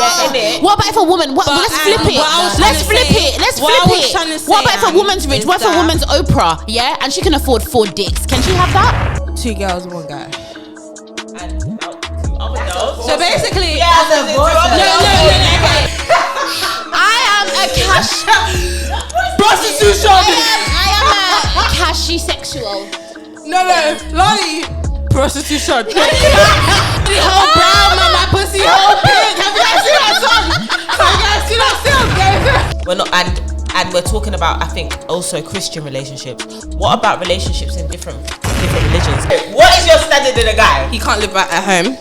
Yeah, innit? What about if a woman? Let's flip it. What about if a woman's rich? What if a woman's Oprah? Yeah, and she can afford 4 dicks. Can she have that? 2 girls, 1 guy. And 2 other girls. So basically, no. I am a cash Prostitution. I am a cashy sexual. No, Lani, prostitution. The whole brown man, my pussy whole big. Have you guys seen that song? Have you guys seen that song? We're not, and we're talking about, I think, also Christian relationships. What about relationships in different religions? What is your standard in a guy? He can't live at home.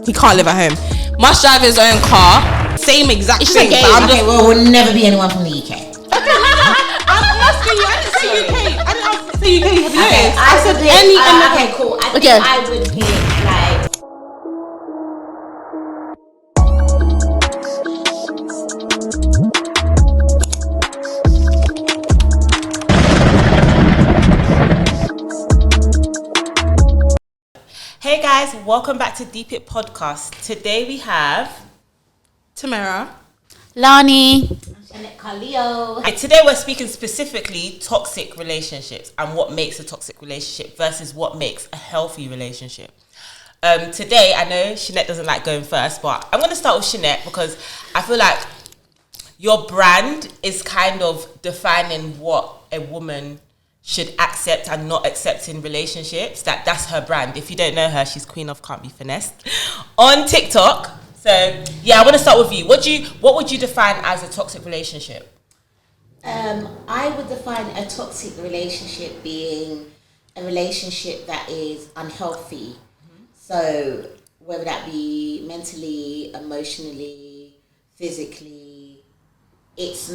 He can't live at home. Must drive his own car. Same exact thing. Okay, well, we'll never be anyone from the UK. I'm asking you. I didn't say UK. I didn't say UK. Have you Okay, noticed? I said any. okay, cool. I think I would pick like. Hey guys, welcome back to Deep It Podcast. Today we have Tamara. Lani. Channette, Carleo. Today we're speaking specifically toxic relationships and what makes a toxic relationship versus what makes a healthy relationship. Today, I know Channette doesn't like going first, but I'm going to start with Channette because I feel like your brand is kind of defining what a woman should accept and not accept in relationships. That's her brand. If you don't know her, she's Queen of Can't Be Finessed on TikTok. So yeah, I want to start with you. What would you define as a toxic relationship? I would define a toxic relationship being a relationship that is unhealthy. Mm-hmm. So whether that be mentally, emotionally, physically, it's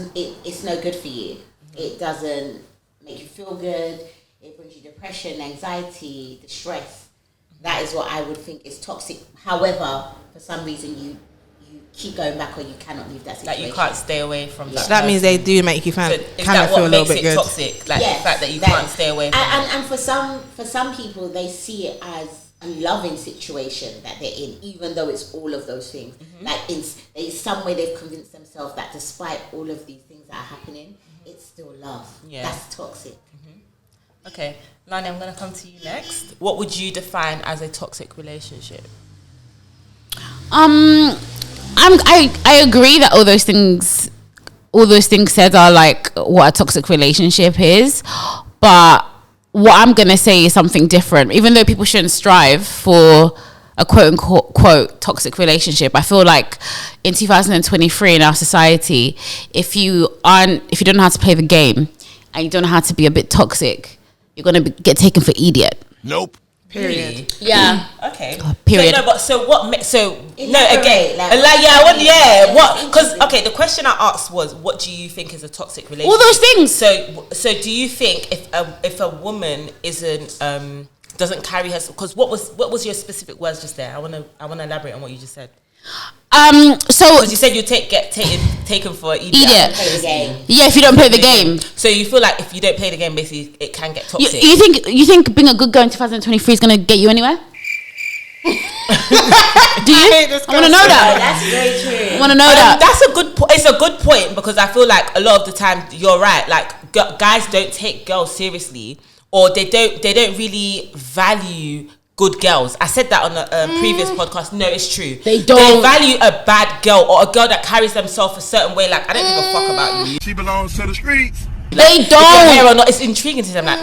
no good for you. Mm-hmm. It doesn't make you feel good. It brings you depression, anxiety, distress. That is what I would think is toxic. However, for some reason you keep going back or you cannot leave that situation. Like you can't stay away from that. So that means they do make you kind of feel a little bit good. Toxic? Like the fact that you can't stay away from it. And for some people, they see it as a loving situation that they're in, even though it's all of those things. Mm-hmm. Like in some way they've convinced themselves that despite all of these things that are happening, it's still love. Yeah. That's toxic. Mm-hmm. Okay, Lani, I'm going to come to you next. What would you define as a toxic relationship? I agree that all those things said are like what a toxic relationship is, but what I'm gonna say is something different. Even though people shouldn't strive for a quote unquote toxic relationship, I feel like in 2023 in our society, if you don't know how to play the game and you don't know how to be a bit toxic, you're gonna get taken for idiot. Nope. Period. Really? Yeah. Okay. Period. What? Because the question I asked was, what do you think is a toxic relationship? All those things. So do you think if a woman doesn't carry her, because what was your specific words just there? I want to elaborate on what you just said. So because you said you get taken for idiot. Yeah, if you don't play the game. So you feel like if you don't play the game, basically it can get toxic. You think being a good girl in 2023 is gonna get you anywhere? Do you? I want to know that. That's very true. I want to know that. It's a good point because I feel like a lot of the time you're right. Like guys don't take girls seriously, or they don't really value good girls. I said that on a previous podcast. No, it's true. They value a bad girl or a girl that carries themselves a certain way. Like, I don't give a fuck about you. She belongs to the streets. Like, they don't. Hair or not, it's intriguing to them. Like,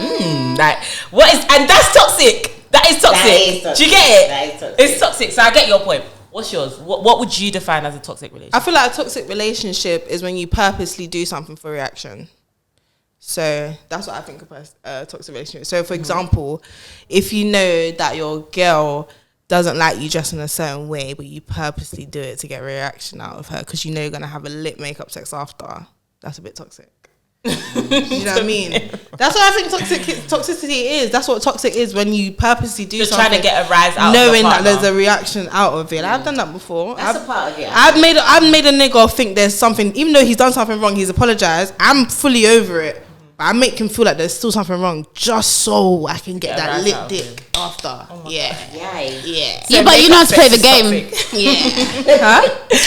like what is? And that's toxic. That is toxic. Do you get it? That is toxic. It's toxic. So I get your point. What's yours? What would you define as a toxic relationship? I feel like a toxic relationship is when you purposely do something for reaction. So that's what I think of as a toxic relationship. So for example, if you know that your girl doesn't like you dressed in a certain way, but you purposely do it to get a reaction out of her because you know you're going to have a lit makeup sex after, that's a bit toxic. You know what I mean? That's what I think toxicity is. That's what toxic is, when you purposely do something trying to get a rise out knowing of that there's a reaction out of it. I've done that before. That's a part of it. I've made a nigga think there's something, even though he's done something wrong, he's apologized. I'm fully over it. but I make him feel like there's still something wrong, just so I can get that right lit out of dick after. Yeah. Yeah, but you know how to play the game. Huh?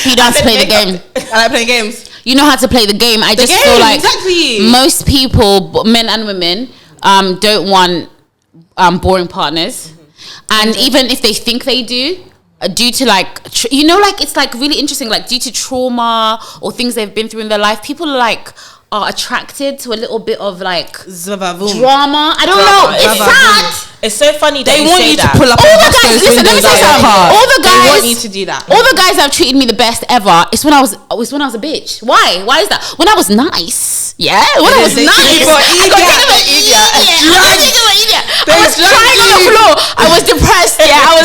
You know how to play the game. I like playing games. You know how to play the game. I just feel like exactly. most people, men and women, don't want boring partners. And even if they think they do, due to like, it's like really interesting, like due to trauma or things they've been through in their life, people are attracted to a little bit of like drama. I don't know. It's sad. It's so funny they want you to pull up. All the guys, listen, let me say something. All the guys they want you to do that. All the guys that have treated me the best ever is when I was a bitch. Why? Why is that? When I was nice. Yeah, when I was nice. I was crying on the floor. I was depressed. Yeah, I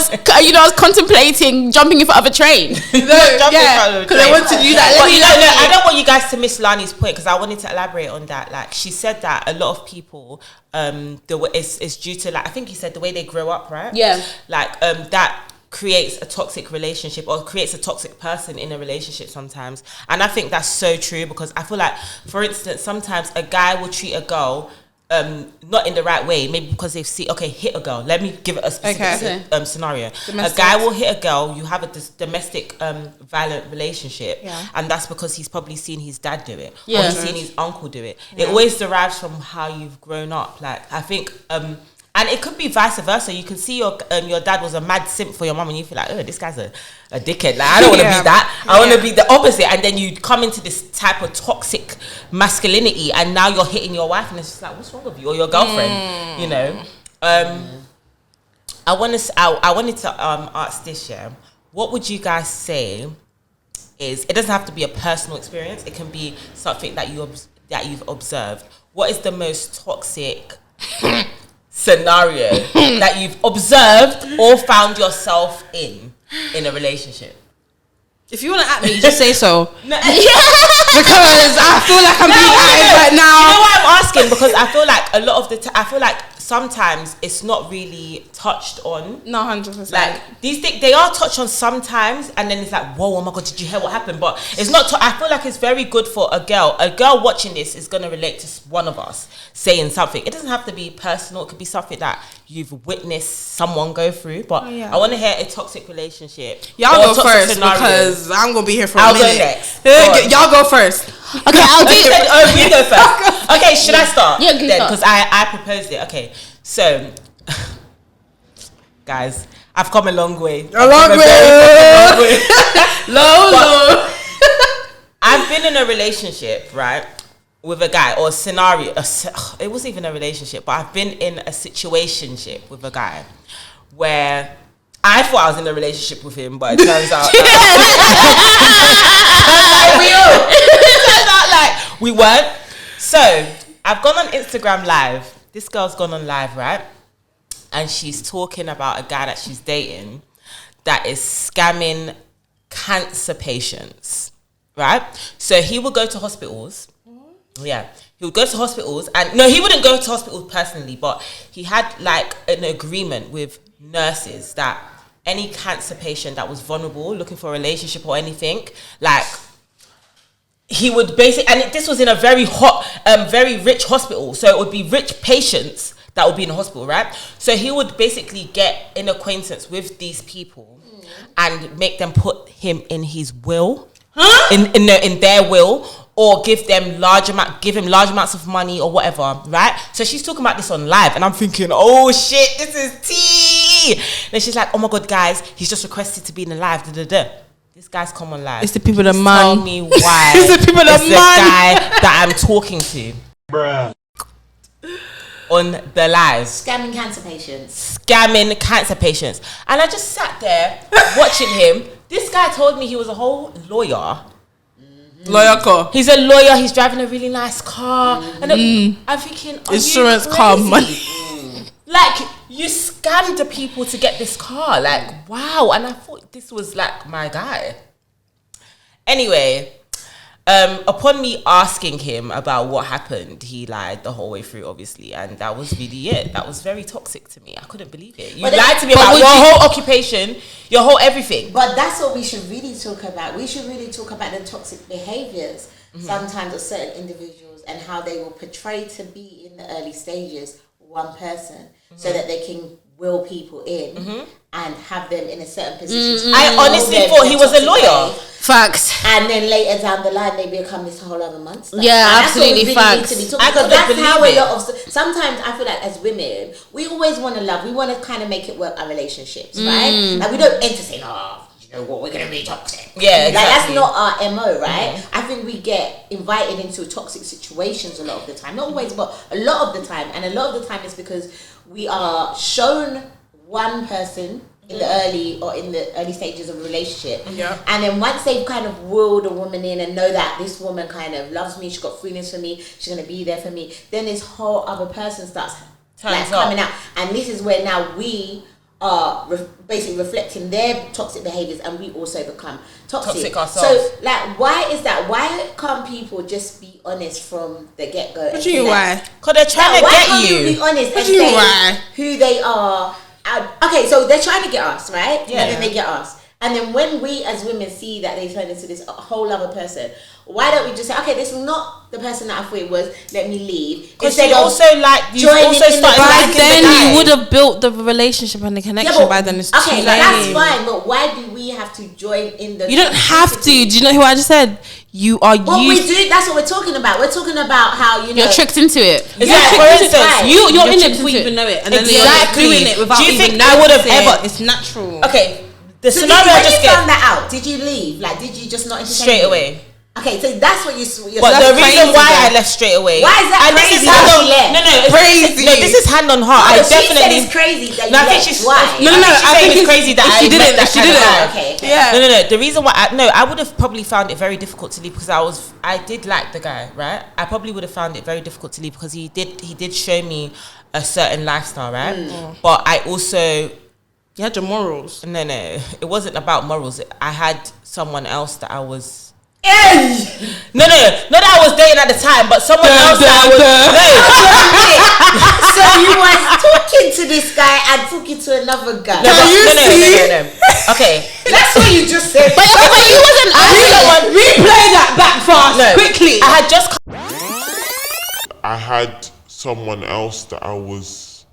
was contemplating jumping in front of a train. Because I want to do that. I don't want you guys to miss Lani's point, because I wanted to elaborate on that. Like, she said that a lot of people, it's due to, like, I think you said the way they grow up, right? Yeah. Like, that creates a toxic relationship, or creates a toxic person in a relationship sometimes. And I think that's so true, because I feel like, for instance, sometimes a guy will treat a girl not in the right way, maybe because they've seen, hit a girl. Let me give it a specific scenario. Domestic. A guy will hit a girl, you have a domestic violent relationship, and that's because he's probably seen his dad do it, or he's seen his uncle do it. It always derives from how you've grown up. Like, I think and it could be vice versa. You can see your dad was a mad simp for your mum, and you feel like, oh, this guy's a dickhead. Like, I don't want to be that. I want to be the opposite. And then you come into this type of toxic masculinity, and now you're hitting your wife, and it's just like, what's wrong with you, or your girlfriend? You know. I wanted to ask this. Yeah, what would you guys say? It doesn't have to be a personal experience. It can be something that you've observed. What is the most toxic scenario that you've observed or found yourself in a relationship? If you want to at me, just say so. Because I feel like I'm being at right now. You know why I'm asking? Because I feel like a lot of the I feel like sometimes it's not really touched on. No, 100%. Like, these things, they are touched on sometimes, and then it's like, whoa, oh my god, did you hear what happened? But it's not. I feel like it's very good for a girl. A girl watching this is gonna relate to one of us saying something. It doesn't have to be personal. It could be something that you've witnessed someone go through. But I want to hear a toxic relationship. Y'all go first because I'm gonna be here for a minute. I'll go next. Y'all go first. Okay, I'll do it. Oh, you go first. Okay, should I start? Yeah, then, because I proposed it. Okay, so guys, I've come a long way. A long way. Low. I've been in a relationship, right, with a guy, or a scenario. It wasn't even a relationship, but I've been in a situationship with a guy where I thought I was in a relationship with him, but it turns out we weren't. So I've gone on Instagram Live. This girl's gone on live, right? And she's talking about a guy that she's dating that is scamming cancer patients, right? So he would go to hospitals. Yeah. He would go to hospitals, and no, he wouldn't go to hospitals personally, but he had like an agreement with nurses that any cancer patient that was vulnerable, looking for a relationship or anything, like, he would basically, and this was in a very hot, very rich hospital, so it would be rich patients that would be in the hospital, right? So he would basically get in acquaintance with these people and make them put him in his will, in their will, or give him large amounts of money or whatever, right? So she's talking about this on live, and I'm thinking, oh shit, this is tea. Then she's like, oh my god, guys, he's just requested to be in the live. This guy's come on live. It's the people that man. Tell me why. It's the people that man. Guy that I'm talking to. Bruh. On the live. Scamming cancer patients. And I just sat there watching him. This guy told me he was a whole lawyer. Lawyer car. He's a lawyer. He's driving a really nice car. And I'm thinking, insurance car money. Like, you scammed the people to get this car. Like, wow. And I thought this was like my guy. Anyway, Upon me asking him about what happened, he lied the whole way through, obviously, and that was really it. That was very toxic to me. I couldn't believe it. You lied to me about your whole occupation, your whole everything. But that's what we should really talk about. We should really talk about the toxic behaviors sometimes of certain individuals and how they will portray to be in the early stages one person so that they can will people in and have them in a certain position. I honestly thought he was a lawyer. Facts. And then later down the line, they become this whole other monster. Yeah, absolutely. Facts. I couldn't believe how it. a lot of sometimes I feel like as women, we always want to love. We want to kind of make it work our relationships, right? Like we don't entertain. You know what? We're gonna be toxic. Yeah, exactly. Like that's not our MO, right? I think we get invited into toxic situations a lot of the time. Not always, but a lot of the time. And a lot of the time, it's because we are shown one person in the early stages of a relationship. And then once they've kind of wooed a woman in and know that this woman kind of loves me, she's got feelings for me, she's going to be there for me, then this whole other person starts coming out. And this is where now we are basically reflecting their toxic behaviors and we also become toxic ourselves. So like, why is that? Why can't people just be honest from the get-go? What do you why? Because they're trying to why get can't you. Be honest What and do you say why? who they are. Okay, so they're trying to get us, right? Yeah. And then they get us. And then when we as women see that they turn into this whole other person, why don't we just say, okay, this is not the person that I thought it was, let me leave. Because you also started By liking then the guy. you would have built the relationship and the connection by then. It's okay, too that's late. fine, but why do we have to join in the... You don't have to. Do you know who I just said? You are But we used... do, that's what we're talking about. We're talking about how, you know... You're tricked into it. Exactly. For instance, You're in it tricked before you into even know it. And then Exactly. you're doing it without Do you even think I would have noticing. ever... It's natural. Okay, the So scenario I when just you gave... found that out, did you leave? Like, did you just not entertain Straight it? away. Okay, so that's what you're But the reason crazy why though. I left straight away... Why is that and crazy this is that hand on... she left? No, this is hand on heart. I She said definitely... it's crazy that you No, I think left. she's... Why? No, I think it's crazy that I she did met it. that She kind did of it. guy. Okay. Yeah. No. The reason why I would have probably found it very difficult to leave because I did like the guy, right? I probably would have found it very difficult to leave because he did show me a certain lifestyle, right? But I also... You had your morals. No, it wasn't about morals. I had someone else that I was... No, not that I was dating at the time, but someone else that I was... So you was talking to this guy and talking to another guy. No. Okay, That's what you just said. But you wasn't. Replay that back fast, quickly. I had just I had someone else that I was...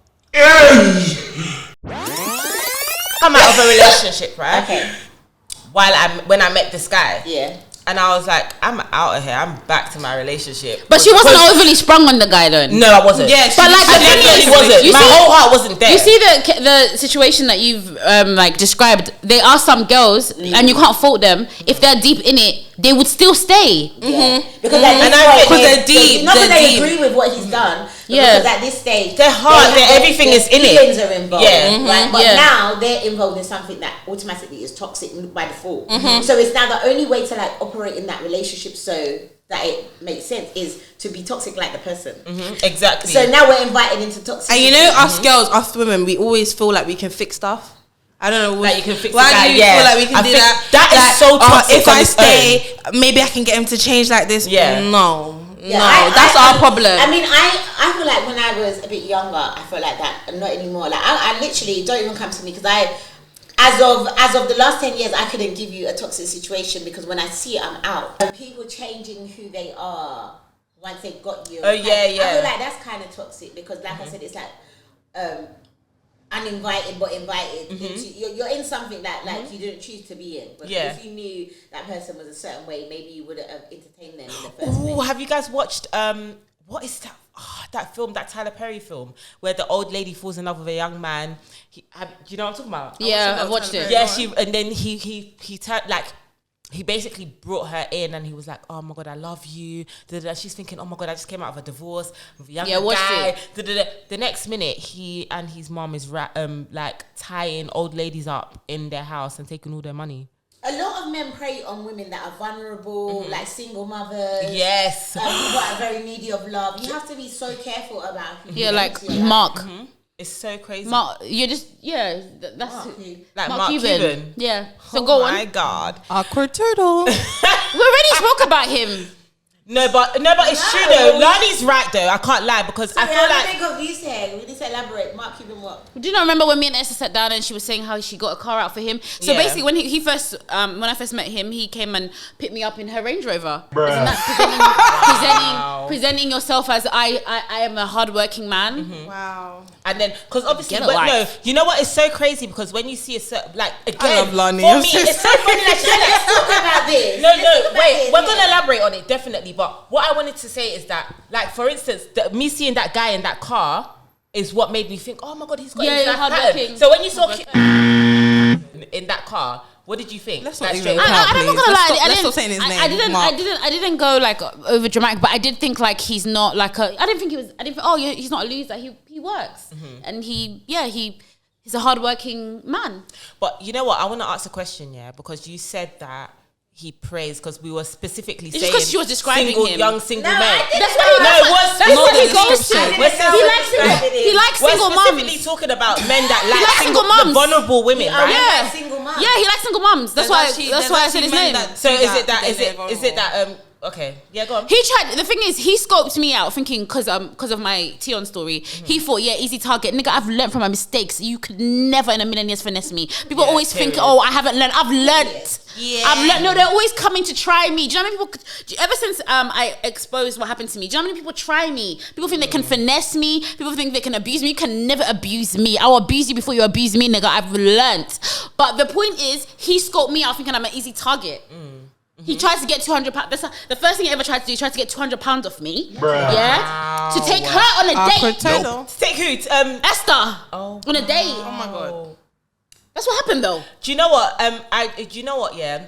come out of a relationship, right? Okay. When I met this guy. Yeah. And I was like, I'm out of here. I'm back to my relationship. But she wasn't overly sprung on the guy, though. No, I wasn't. Yeah, But like the thing definitely is, wasn't. you My see- whole heart wasn't there. You see the situation that you've like described. There are some girls, and you can't fault them if they're deep in it. They would still stay. Because they're deep. Not that They're they deep. agree with what he's done. Yeah. Because at this stage, Their heart, everything is in it. feelings are involved. Yeah. Right. But Yeah. now they're involved in something that automatically is toxic by default. So it's now the only way to like operate in that relationship so that it makes sense is to be toxic like the person. Exactly. So now we're invited into toxic. And you know, us girls, us women, we always feel like we can fix stuff. I don't know. Like you can fix why the guy, do you yeah. feel like we can I do think that? that is Like, so toxic if on I its stay, maybe I can get him to change like this. Yeah. No, Yeah, that's our problem. I mean, I feel like when I was a bit younger, I felt like that, and not anymore. Like I literally don't even come to me because as of the last 10 years, I couldn't give you a toxic situation because when I see it, I'm out. And people changing who they are once they got you. Oh, yeah. I feel like that's kind of toxic because, like I said, it's like uninvited but invited. You're in something that like you didn't choose to be in. But if you knew that person was a certain way, maybe you would have entertained them in the first place. Ooh, have you guys watched what is that? That film, that Tyler Perry film, where the old lady falls in love with a young man. Do you know what I'm talking about? Yeah, I've watched it. Yeah, and then he turned like. He basically brought her in and he was like, oh my God, I love you. She's thinking, oh my God, I just came out of a divorce with a younger guy. The next minute, he and his mom is like tying old ladies up in their house and taking all their money. A lot of men prey on women that are vulnerable, like single mothers. Yes. People that are very needy of love. You have to be so careful about who you Yeah, like into your life. Mark. It's so crazy. Mark, you're just that's like Mark Cuban. Yeah. So go on. Oh my God. Awkward turtle. We already spoke about him. No, but it's true though. Lani's right though. I can't lie because I feel like. Think of you said. We need to elaborate. Mark Cuban what? Do you not remember when me and Esther sat down and she was saying how she got a car out for him? So basically, when he first, when I first met him, he came and picked me up in her Range Rover. Isn't that presenting yourself as I am a hardworking man? Mm-hmm. Wow. And then, because obviously, you know what? It's so crazy because when you see a certain, like, again, I love Lani. for me, it's so funny that Let's talk about this. Wait, we're going to elaborate on it, definitely. But what I wanted to say is that, like, for instance, me seeing that guy in that car is what made me think, oh my God, he's got his life pattern. So when you saw in that car, what did you think? Let's not Like, even I'm not gonna lie. Let's stop saying his name. I didn't go like over dramatic, but I did think like he's not like a. I didn't think he's not a loser. He works, and he's a hardworking man. But you know what? I want to ask a question, because you said that he prays because we were specifically saying because she was describing him. young single men. That's what he goes to. He likes single moms. We're specifically talking about men that like single moms, the vulnerable women, right? Yeah, single moms. Yeah, he likes single moms. That's why I said his name. So is it that okay, yeah, go on. He tried. The thing is, he scoped me out thinking because of my Tion story. He thought, easy target, nigga. I've learned from my mistakes. You could never in a million years finesse me. People always think, I haven't learned. I've learned. Yeah. I've learned. No, they're always coming to try me. Do you know how many people? Ever since I exposed what happened to me, do you know how many people try me? People think they can finesse me. People think they can abuse me. You can never abuse me. I'll abuse you before you abuse me, nigga. I've learned. But the point is, he scoped me out thinking I'm an easy target. He tries to get £200. That's the first thing he ever tried to do. He tried to get £200 off me. Bruh. Yeah, to take her on a date. To take who? Esther. On a date. Oh my God. That's what happened though. Do you know what? Do you know what? Yeah.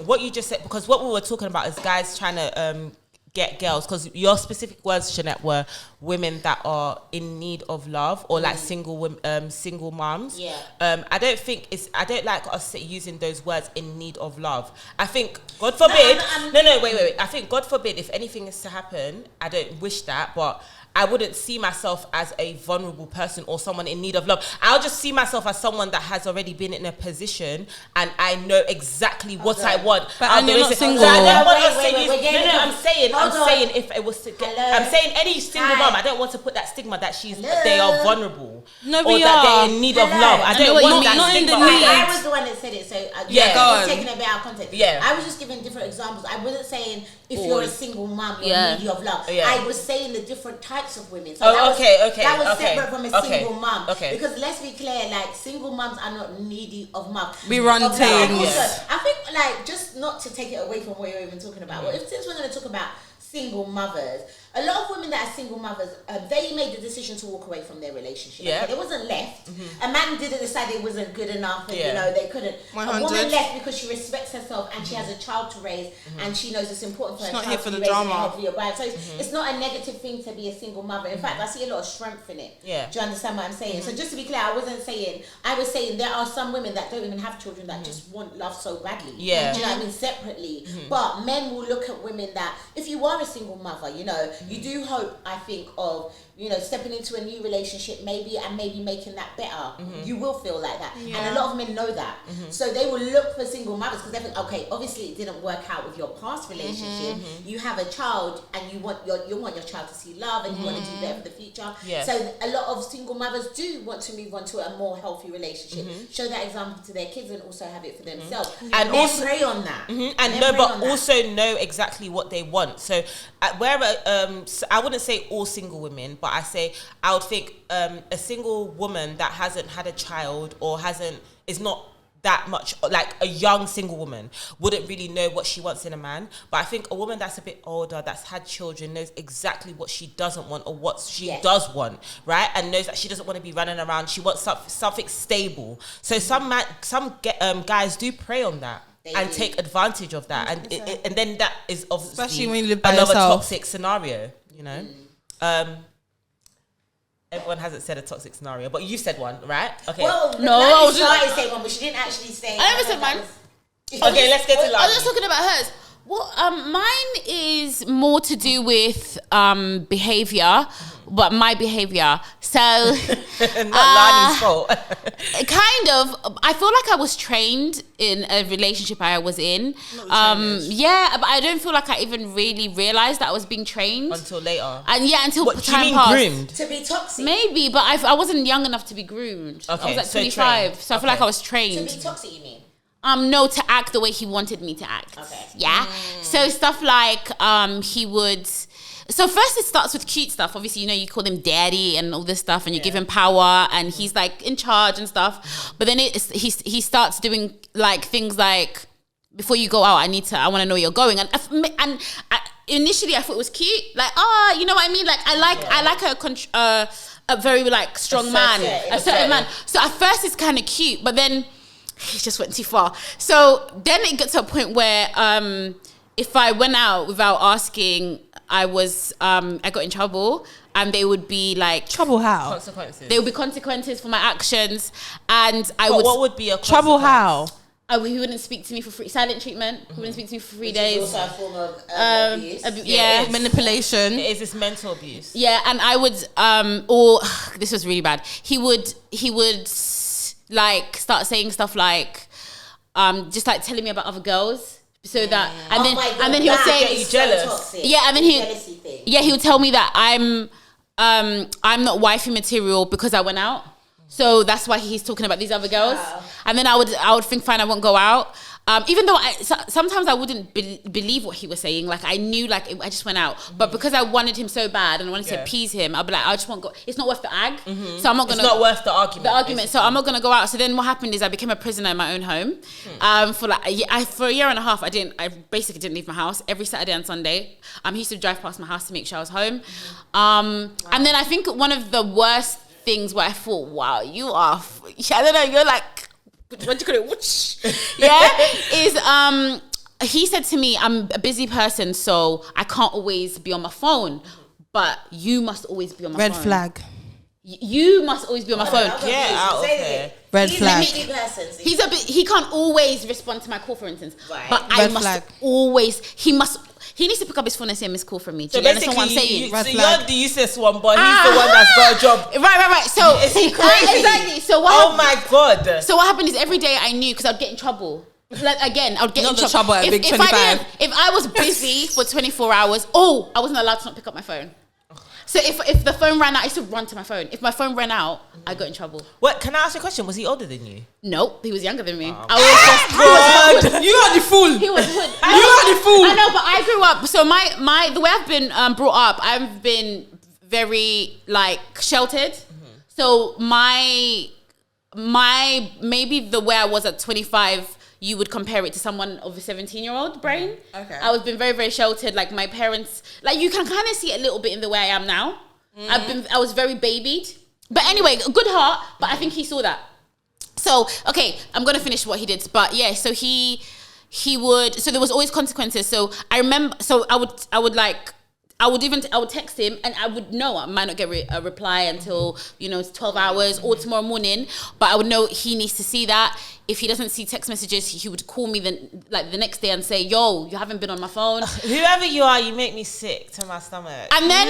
What you just said, because what we were talking about is guys trying to get girls, because your specific words, Channette, were women that are in need of love or like single moms. Yeah. I don't like us using those words, in need of love. I think, God forbid, wait. I think, God forbid, if anything is to happen, I don't wish that, but I wouldn't see myself as a vulnerable person or someone in need of love. I'll just see myself as someone that has already been in a position and I know exactly what I want. But you're not single. I don't want us to Wait, use. I'm saying Hold if it was to get, Hello. I'm saying any single mom, I don't want to put that stigma that they are vulnerable. No, or we that are. they're in need of love. I know don't what want you that mean. Not in stigma. the need. I was the one that said it, so go on. taking it a bit out of context. Yeah. I was just giving different examples. I wasn't saying if you're a single mom, you're in need of love. Yeah. I was saying the different types of women. So Oh, that okay, was okay, separate from a okay, single mom. okay. Because let's be clear, like single moms are not needy of love. We run Of love. things. And also, Yes. I think like just not to take it away from what you're even talking about. Well, since we're going to talk about single mothers, a lot of women that are single mothers, they made the decision to walk away from their relationship. Yeah. Okay? It wasn't left. A man didn't decide it wasn't good enough, and they couldn't. 100. A woman left because she respects herself and she has a child to raise, and she knows it's important for her not child here to for be the raised in a drama. healthy environment. So it's not a negative thing to be a single mother. In fact, I see a lot of strength in it. Yeah. Do you understand what I'm saying? So just to be clear, I was saying there are some women that don't even have children that just want love so badly. Yeah. Do you know what I mean? Separately. But men will look at women that, if you are a single mother, you do hope, I think, of, stepping into a new relationship maybe making that better. You will feel like that. Yeah. And a lot of men know that. So they will look for single mothers because they think, okay, obviously it didn't work out with your past relationship. You have a child and you want your child to see love and you want to do better for the future. Yes. So a lot of single mothers do want to move on to a more healthy relationship. Show that example to their kids and also have it for themselves. And men also pray on that. Also know exactly what they want. So I wouldn't say all single women, but I would think a single woman that hasn't had a child or is not that much, like a young single woman wouldn't really know what she wants in a man. But I think a woman that's a bit older, that's had children, knows exactly what she doesn't want or what she does want, right? And knows that she doesn't want to be running around. She wants something stable. So some guys do prey on that. And take advantage of that, and then that is obviously Especially when you live by another yourself. toxic scenario. Everyone hasn't said a toxic scenario, but you said one, right? Okay. Well, No, Lani I was just- started saying one, but she didn't actually say. I never said mine. Okay, let's get to I Lani. was just talking about hers. Well, mine is more to do with behavior, but my behavior. So Not Lani's fault. kind of. I feel like I was trained in a relationship I was in. Yeah, but I don't feel like I even really realized that I was being trained Until later. And yeah, until What, do you time mean passed. groomed? To be toxic. Maybe, but I wasn't young enough to be groomed. I Okay, was like so 25, trained. so I feel like I was trained. To be toxic, you mean? No, to act the way he wanted me to act. Okay. Yeah. So stuff like he would. So first it starts with cute stuff. Obviously, you call him daddy and all this stuff, and you give him power, and he's like in charge and stuff. But then he starts doing like things like, before you go out, I want to know where you're going, initially I thought it was cute, like you know what I mean, like I like a very like strong man, a certain man. So at first it's kind of cute, but then he just went too far. So then it got to a point where if I went out without asking, I got in trouble, and they would be like Trouble how? Consequences. there would be consequences for my actions, and What would be a Trouble how? he wouldn't speak to me for free, silent treatment. He wouldn't speak to me for 3 days. It's also a form of abuse. Yeah. Manipulation. Is this mental abuse? Yeah, and I would or this was really bad. He would like start saying stuff like just like telling me about other girls. So that and then he would say you jealous. So yeah, and then jealousy thing. he would tell me that I'm not wifey material because I went out. So that's why he's talking about these other girls. Wow. And then I would think, fine, I won't go out. Even though sometimes I wouldn't believe what he was saying. Like I knew, like I just went out. But because I wanted him so bad and I wanted to appease him, I'd be like, I just won't go. It's not worth the ag. So I'm not gonna. It's not worth the argument. So I'm not gonna go out. So then what happened is I became a prisoner in my own home. For a year and a half, I basically didn't leave my house. Every Saturday and Sunday, he used to drive past my house to make sure I was home. And then I think one of the worst things where I thought, wow, you are. I don't know. You're like. What do you call it? Whoosh. Yeah, is he said to me, I'm a busy person, so I can't always be on my phone, but you must always be on my phone. Red flag. You must always be on my phone. Get out of here. Red flag. He's a busy person. He can't always respond to my call, for instance. Right. But Red I must flag. always. He needs to pick up his phone and say a missed call from me. Do So you understand basically, what I'm saying? Red so flag. you're the useless one, but he's the one that's got a job. Right. So Is he crazy? exactly. So what? Oh my god. So what happened is every day I knew, because I'd get in trouble. Like again, I would get Not in the trouble at Big 25. If I was busy for 24 hours, I wasn't allowed to not pick up my phone. So if the phone ran out, I used to run to my phone. If my phone ran out, I got in trouble. What? Can I ask you a question? Was he older than you? Nope, he was younger than me. You are the fool. He was hood. You are the fool. I know, but I grew up. So the way I've been brought up, I've been very like sheltered. So my maybe the way I was at 25, you would compare it to someone of a 17-year-old brain. Okay. I was been very, very sheltered. Like my parents, like you can kind of see it a little bit in the way I am now. I was very babied. But anyway, a good heart, but I think he saw that. So, okay, I'm going to finish what he did. But yeah, so he would, so there was always consequences. So I remember, so I would text him and I would know I might not get a reply until, it's 12 hours or tomorrow morning. But I would know he needs to see that. If he doesn't see text messages, he would call me the next day and say, yo, you haven't been on my phone. Whoever you are, you make me sick to my stomach. And then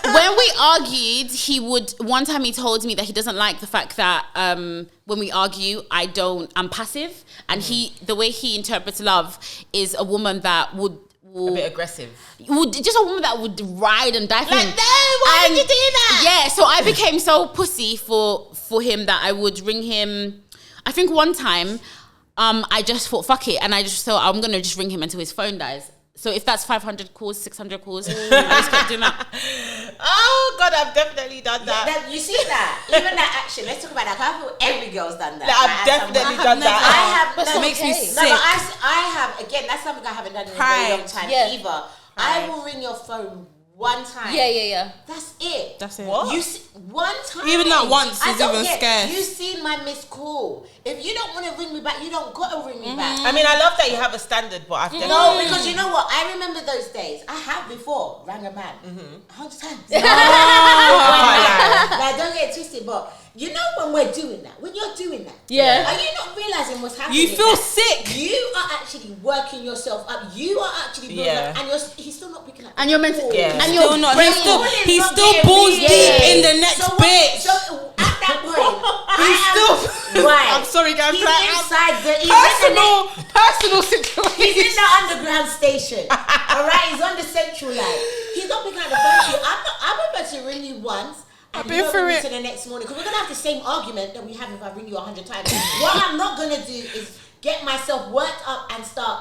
when we argued, one time he told me that he doesn't like the fact that when we argue, I'm passive. And the way he interprets love is a woman that would a bit aggressive. Just a woman that would ride and die for him. No, why would you do that? Yeah, so I became so pussy for him that I would ring him. I think one time, I just thought, fuck it. And I just thought, I'm going to just ring him until his phone dies. So if that's 500 calls, 600 calls, I just kept doing that. Oh, God, I've definitely done that. You see that? Even that action. Let's talk about that. I feel every girl's done that. I've definitely done that. I have. That makes me sick. No, but I have. Again, that's something I haven't done in a very long time either. I will ring your phone one time. Yeah. That's it. What? You see, one time. Even that once I is don't even get- scarce. You seen my missed call. If you don't want to ring me back, you don't got to ring me back. I mean, I love that you have a standard, but I've definitely... No, because you know what? I remember those days. I have before rang a man 100 times. Like, don't get it twisted, but You know when we're doing that, when you're doing that, Yeah. are you not realizing what's happening? You feel That sick. You are actually working yourself up. You are actually building up, and he's still not picking up. And you're meant to, Yeah. and Still you're not. brain- He's still balls deep in the next bitch. So at that point, I'm sorry, guys. He's like, inside the personal situation. He's in the underground station. All right, he's on the central line. He's not picking up the phone to you. I'm about to ring you once. I've been through it. To the next morning because we're gonna have the same argument that we have if I ring you 100 times. What I'm not gonna do is get myself worked up and start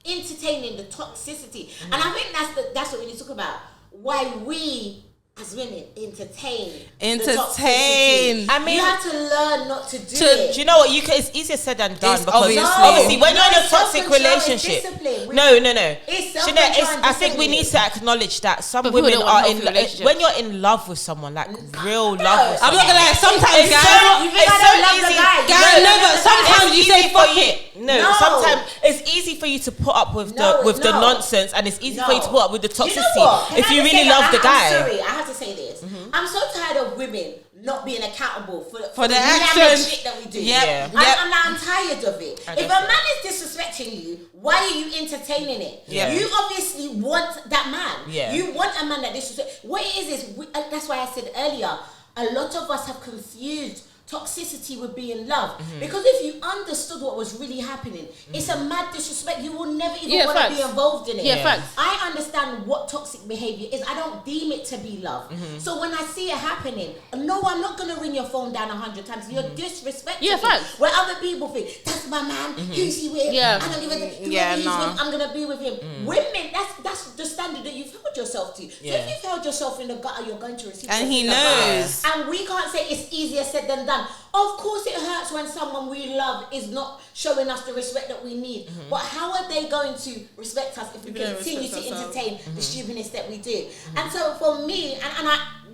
entertaining the toxicity. And I think that's what we need to talk about. Why we as women entertain. The toxicity. I mean, you have to learn not to do it. Do you know what? It's easier said than done It's because obviously when you're in a it's toxic self-control, relationship. it's discipline. No. It's Jeanette, self-control and I think we discipline. need to acknowledge that some But people women don't want are healthy relationships. when you're in love with someone, like real love with I'm someone. not gonna lie. Sometimes, It's guys. so, You think it's I so don't love the easy. guy? Guys, no, but sometimes It's you say easy for fuck you. it. No, No. sometimes it's easy for you to put up with the nonsense, and it's easy for you to put up with the Do you know toxicity what? Can if I you just really say love that? the guy. I'm sorry, I have to say this. I'm so tired of women not being accountable for the lavish actions. shit that we do. Yep. I'm tired of it. I If a guess man is disrespecting you, why are you entertaining it? Yeah. You obviously want that man. Yeah. You want a man that disrespects. What it is that's why I said earlier, a lot of us have confused toxicity with being love. Because if you understood what was really happening, it's a mad disrespect. You will never even want to be involved in it. Yeah, facts. I understand what toxic behavior is. I don't deem it to be love. So when I see it happening, no, I'm not gonna ring your phone down 100 times. You're disrespecting Yeah, me. facts. Where other people think, that's my man, who's he with? Yeah. I don't give a whoever Yeah, he's nah. with, I'm gonna be with him. Women, that's the standard that you've held yourself to. So if you've held yourself in the gutter, you're going to receive And yourself he in the gutter. knows. And we can't say it's easier said than done. Of course it hurts when someone we love is not showing us the respect that we need. But how are they going to respect us if we don't continue respect to ourselves. entertain the stupidness that we do? And so for me,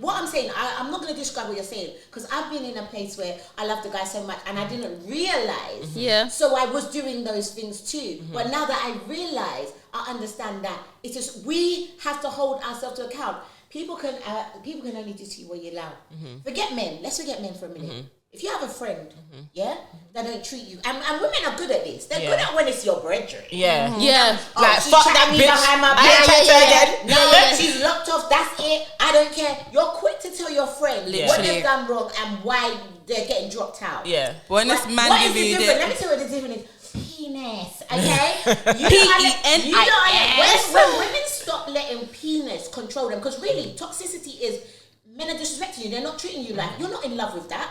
what I'm saying, I'm not going to describe what you're saying because I've been in a place where I love the guy so much and I didn't realize. Yeah. So I was doing those things too. But now that I realize, I understand that it's just we have to hold ourselves to account. People can only do to you what you allow. Forget men. Let's forget men for a minute. If you have a friend, that don't treat you, and women are good at this. They're good at when it's your brethren. Yeah. Yeah. Like, She fuck chatted that me bitch. behind my I back. ain't chatting to her again. No, she's locked off. That's it. I don't care. You're quick to tell your friend what Literally. they've done wrong and why they're getting dropped out. Yeah. When this man What give is the you difference? the Let me tell you what the difference is. Penis, okay? P-E-N-I-S. When women stop letting penis control them, because really, toxicity is men are disrespecting you. They're not treating you like you're not in love with that.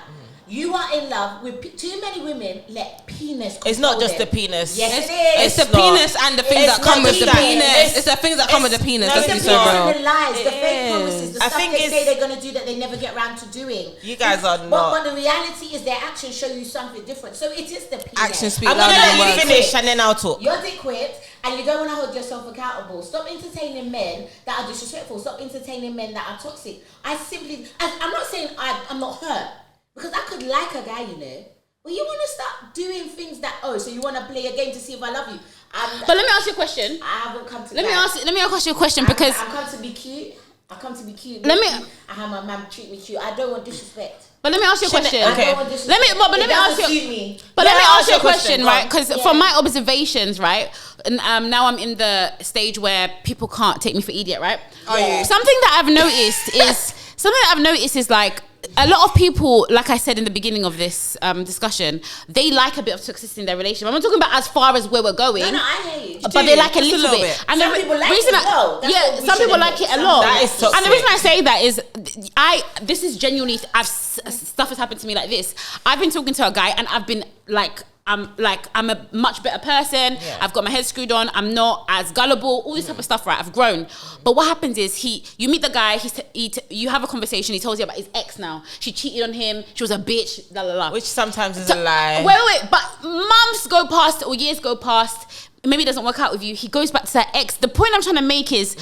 You are in love with too many women let penis control It's not just them. the penis. Yes, It's it is. the It's not. penis and the things It's that come not with the just that. penis. It's the things that come with the penis. no, Let's It's be the so penis real. and the lies, the fake is. promises, the I stuff think they it's- say they're going to do that they never get around to doing. You guys are But not. the reality is their actions show you something different. So it is the penis. Actions speak I'm louder gonna than let you words. finish and then I'll talk. You're dick-whipped and you don't want to hold yourself accountable. Stop entertaining men that are disrespectful. Stop entertaining men that are toxic. I'm not saying I'm not hurt because I could like a guy, you know. But you want to start doing things that, so you want to play a game to see if I love you. But let me ask you a question. I haven't come to Let me that. ask you a question because I come to be cute. I come to be cute. Let me- I have my mum treat me cute. I don't want disrespect. But let me ask you a question. I Okay. don't want disrespect. Let me ask It you. doesn't suit me. But Yeah, let me ask ask you a your question, question, go right? on. Because from my observations, right, and now I'm in the stage where people can't take me for idiot, right? Are you? Something that I've noticed is like a lot of people, like I said in the beginning of this discussion, they like a bit of toxicity in their relationship. I'm not talking about as far as where we're going. No, I hear you. But they like a Just a little little bit. bit. And Some the people like reason it as well. That's what we some should people like admit. it a lot. That is toxic. And the reason I say that is, this is genuinely, stuff has happened to me like this. I've been talking to a guy and I've been like, I'm a much better person. Yeah. I've got my head screwed on. I'm not as gullible. All this type of stuff, right? I've grown. But what happens is you meet the guy. You have a conversation. He tells you about his ex now. She cheated on him. She was a bitch. La la la. Which sometimes is a lie. Wait. But months go past or years go past. Maybe it doesn't work out with you. He goes back to that ex. The point I'm trying to make is,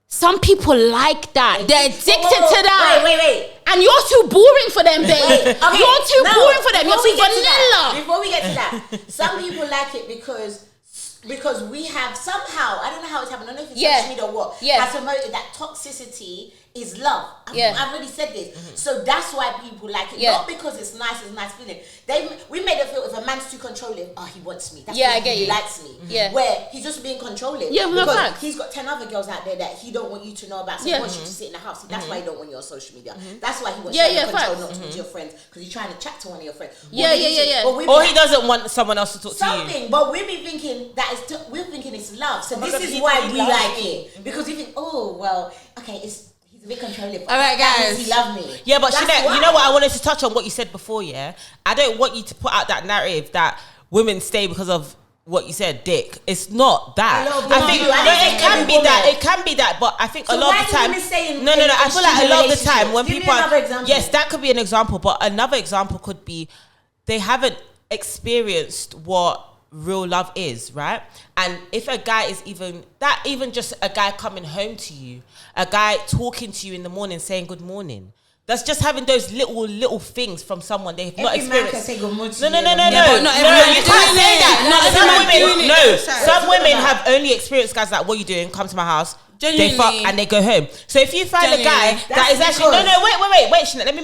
some people like that. They're addicted to that. Wait. And you're too boring for them, babe. Okay, You're too no, boring for them. You're before we too get to that- vanilla. Before we get to that, some people like it because we have somehow, I don't know how it's happened, I don't know if it's Yeah. social media or what, Yeah. has promoted that toxicity is love. I've already said this. So that's why people like it. Yeah. Not because it's nice feeling. We made it feel if a man's too controlling, he wants me. That's I because get he you. likes me. Yeah. Where he's just being controlling. Yeah, well, because facts. he's got 10 other girls out there that he don't want you to know about. So he wants you to sit in the house. That's why he don't want you on social media. That's why he wants you to control, not talk to your friends. Because he's trying to chat to one of your friends. Yeah. Or he doesn't want someone else to talk to you. Something, but we be thinking we're thinking it's love. So this is why we like it. Because we think, he's a bit controlling. All right, guys. He love me. Yeah, but Channette, you know what? I wanted to touch on what you said before, yeah? I don't want you to put out that narrative that women stay because of what you said, dick. It's not that. It can be that. It can be that, but I think a lot of the time. I feel like a lot of the time when people yes, that could be an example, but another example could be they haven't experienced what real love is, right? And if a guy is even just a guy coming home to you, a guy talking to you in the morning saying good morning, that's just having those little things from someone they've not experienced. Can say good morning to No, you. you can't say that. Some women have only experienced guys like, what are you doing? Come to my house. Genuinely. They fuck and they go home. So if you find a guy that is actually wait, Channette, let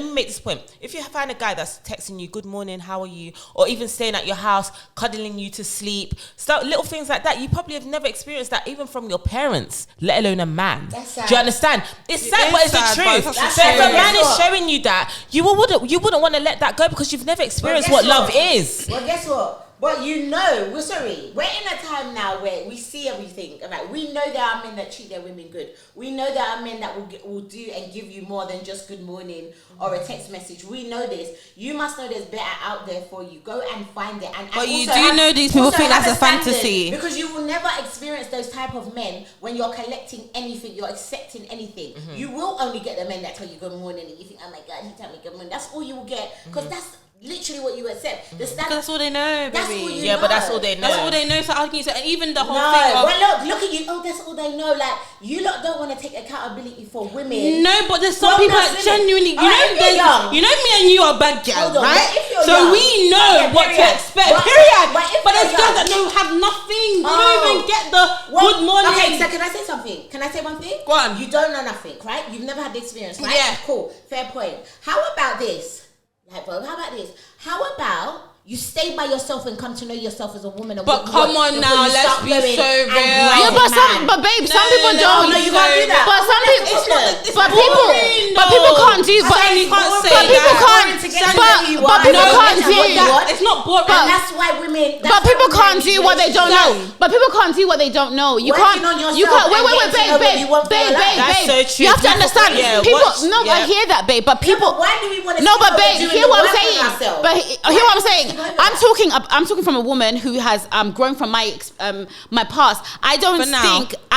me make this point. If you find a guy that's texting you, good morning, how are you, or even staying at your house, cuddling you to sleep, little things like that, you probably have never experienced that even from your parents, let alone a man. That's sad. Do you understand? It's sad, but it's the truth. That's So if a man is what? showing you that, you wouldn't want to let that go because you've never experienced what love is. Well, guess what? But we're in a time now where we see everything. Like, we know there are men that treat their women good. We know there are men that will do and give you more than just good morning or a text message. We know this. You must know there's better out there for you. Go and find it. But you do know these people think that's a fantasy. Because you will never experience those type of men when you're collecting anything, you're accepting anything. You will only get the men that tell you good morning and you think, oh my God, he told me good morning. That's all you will get. Because that's literally what you accept. That's all they know, baby. That's all you know. But that's all they know. That's all they know. So arguing, and even the whole thing of look at you. Oh, that's all they know. Like, you lot don't want to take accountability for women. No, but there's some people that genuinely, you know, me and you are bad girls, right? So young, we know what to expect. But there's girls that have nothing. They don't even get the good morning. Okay, so can I say something? Can I say one thing? Go on. You don't know nothing, right? You've never had the experience, right? Yeah. Cool. Fair point. How about this? Like, bro, how about this? How about you stay by yourself and come to know yourself as a woman? And But come on now, let's be so real. Yeah, but babe, some people don't. No, you can't do that. But some people, But people can't do. But people can't. It's not boring. And that's why women. But people can't do what they don't know. But people can't do what they don't know. You can't. You can't. Wait, babe. That's so true. You have to understand. People. No, I hear that, babe. But people. Why do we want to? No, but babe, hear what I'm saying. But hear what I'm saying. I'm talking from a woman who has grown from my past. I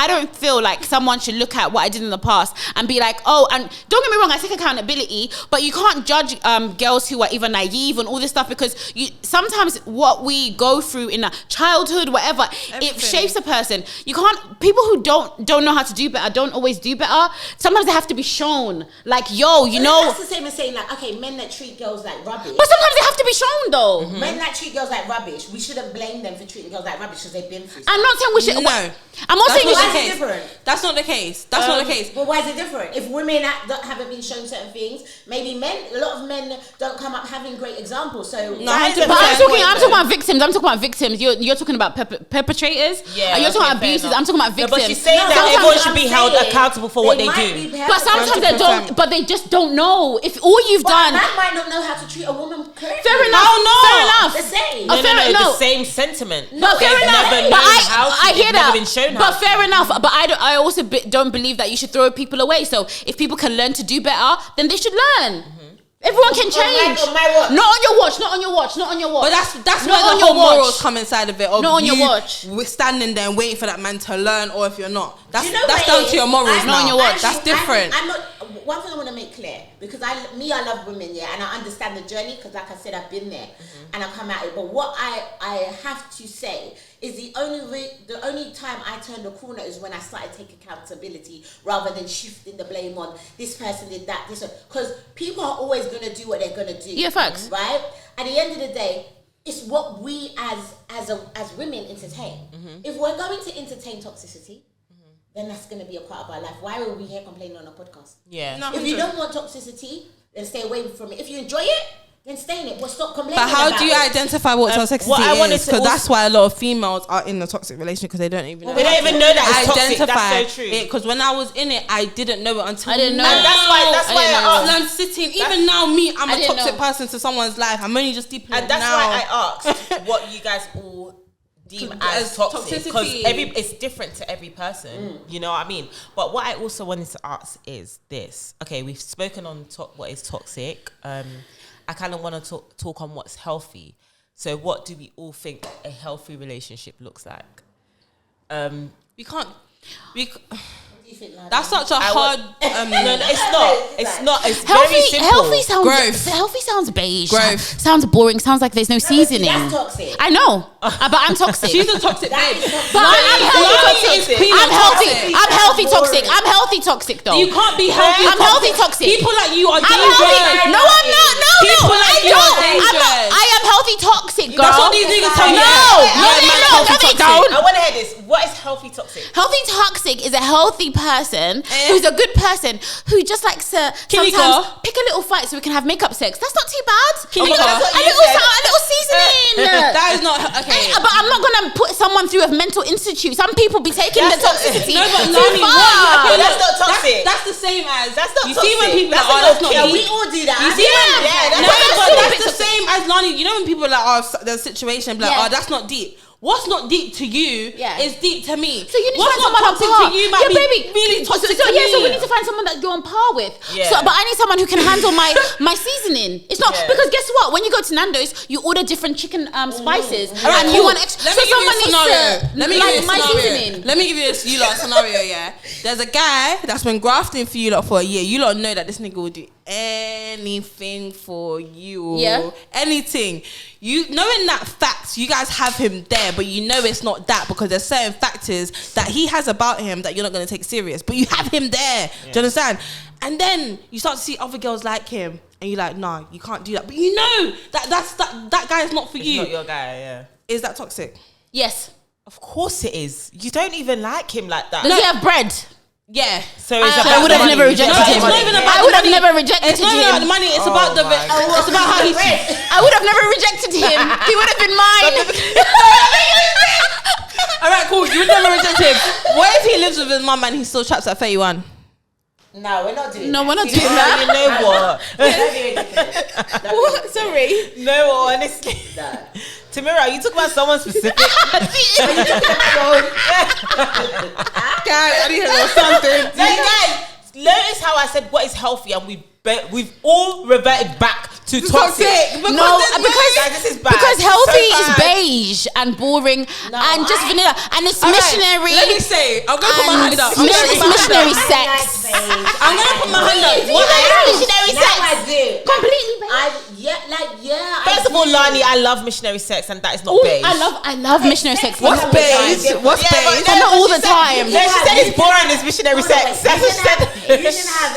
don't feel like someone should look at what I did in the past and be like, oh, and don't get me wrong, I take accountability, but you can't judge girls who are even naive and all this stuff, because sometimes what we go through in a childhood, whatever, it shapes a person. You can't. People who don't know how to do better don't always do better. Sometimes they have to be shown. Like, yo, you know. That's the same as saying, like, okay, men that treat girls like rubbish. But sometimes they have to be shown, though. Men that treat girls like rubbish, we shouldn't blame them for treating girls like rubbish because they've been through stuff. I'm not saying we should. No. I'm not saying we Why should. is it different? That's not the case. That's not the case. But why is it different? If women haven't been shown certain things, maybe a lot of men don't come up having great examples. So No, But I'm talking about victims. I'm talking about victims. You're talking about perpetrators. Yeah, You're talking about abusers. I'm talking about victims. But she's saying that everyone should be held accountable for what they do. But sometimes they don't. But they just don't know. If all you've done. A man might not know how to treat a woman correctly. Fair enough. Fair enough. The same. The same sentiment. But fair enough. But I hear that. Been shown but fair enough. But I also don't believe that you should throw people away. So if people can learn to do better, then they should learn. Everyone can change. On my watch. Not on your watch. Not on your watch. Not on your watch. But that's Not where on the your whole watch. morals come inside of it. Of Not on your you watch. standing there and waiting for that man to learn, or if you're not, that's Do you know that's what down it to your is? morals. Not on your watch. That's different. I'm not. One thing I want to make clear, because I love women, yeah, and I understand the journey, because like I said, I've been there and I've come at it. But what I have to say is the only time I turned the corner is when I started taking accountability rather than shifting the blame on this person did that, this one. Because people are always going to do what they're going to do. Yeah, facts. Right? At the end of the day, it's what we as women entertain. If we're going to entertain toxicity, then that's going to be a part of our life. Why are we here complaining on a podcast? Yeah. No, If you don't want toxicity, then stay away from it. If you enjoy it, then stay in it. But stop complaining. But how about do you it. identify what toxicity is? Because that's why a lot of females are in a toxic relationship because they don't even know. They don't even know that it's toxic. That's so true. Because when I was in it, I didn't know it until I didn't know. And that's why I asked. I'm sitting. Even now, I'm I a didn't toxic know. person to someone's life. I'm only just deep in And it that's now. why I asked what you guys all deem as toxic, because toxicity. it's different to every person. You know what I mean? But what I also wanted to ask is this. Okay, we've spoken on what is toxic. I kind of want to talk on what's healthy. So what do we all think a healthy relationship looks like? We can't. What do you think, Lani? That's such a hard. No, it's not. It's not. It's Healthy, very simple. healthy sounds beige. Growth. Sounds boring. Sounds like there's no seasoning. That's toxic. I know, but I'm toxic. She's a toxic That bitch. is toxic. But I'm healthy toxic. Queen I'm of healthy. toxic. I'm healthy Boring. toxic. I'm healthy toxic though. You can't be healthy. I'm healthy toxic. People like you are I'm healthy. dangerous. No, I'm not. No, People no, like I you are don't. dangerous. I am healthy toxic, girl. That's what these niggas tell you. No, they don't. I want to hear this. What is healthy toxic? Healthy toxic is a healthy person who's a good person who just likes to Kinika. sometimes pick a little fight so we can have makeup sex. That's not too bad. Kinika. A little seasoning. That is not okay. But I'm not gonna put someone through a mental institute. Some people be taking the toxicity No, but too Lani, far. Okay, that's not toxic. That's the same as. That's not You see when toxic. people That's are, not that's not okay. deep. We all do that. You see when Yeah, no, that's but stupid. that's the same as Lani. You know when people are like, oh, the situation, like, Yeah. oh, that's not deep. What's not deep to you is deep to me. So you need What's to find not someone on toxic par. to you might be baby. really toxic so to yeah, me. so we need to find someone that you're on par with. Yeah. So, but I need someone who can handle my seasoning. It's not Yeah. because guess what? When you go to Nando's, you order different chicken spices, All right, and you cool. want extra. Let me so give you a someone needs scenario. to Let me give like you a my scenario. seasoning. Let me give you this scenario. Yeah, there's a guy that's been grafting for you lot for a year. You lot know that this nigga will do anything for you. Yeah. Anything. You knowing that facts, you guys have him there, but you know it's not that because there's certain factors that he has about him that you're not going to take serious. But you have him there. Do you understand? And then you start to see other girls like him, and you're like, nah, you can't do that. But you know that guy is not for It's you. not your guy, yeah. Is that toxic? Yes. Of course it is. You don't even like him like that. Does he have bread? Yeah. So it's I about would have money. never rejected No, him. it's not even about I would have money. never rejected It's not about the him. money. It's about the. my God. It's about how he. I would have never rejected him. He would have been mine. All right, cool. You would never reject him. What if he lives with his mum and he still traps at 31? No, we're not doing No, that. we're not See, doing Oh, that. you know what? Don't be ridiculous. Don't be ridiculous. Sorry. No, honestly. No. Tamira, you talk about someone specific. Guys, I need to know something. No, guys, notice how I said what is healthy, and we've all reverted back to toxic. Guys, this is bad. Because healthy So is bad. beige and boring and just vanilla, and it's All right, missionary. let me say, I'm gonna put my hand up. I'm gonna It's put my hand missionary up. sex. I'm gonna put my hand up. What is missionary Now sex? I do. Completely beige. First of all, Lani, I love missionary sex, and that is not Ooh, beige. I love missionary sex. What's beige? What's Yeah, but beige? But not all the time. No, she said it's boring. It's missionary sex. That's what she said. You can have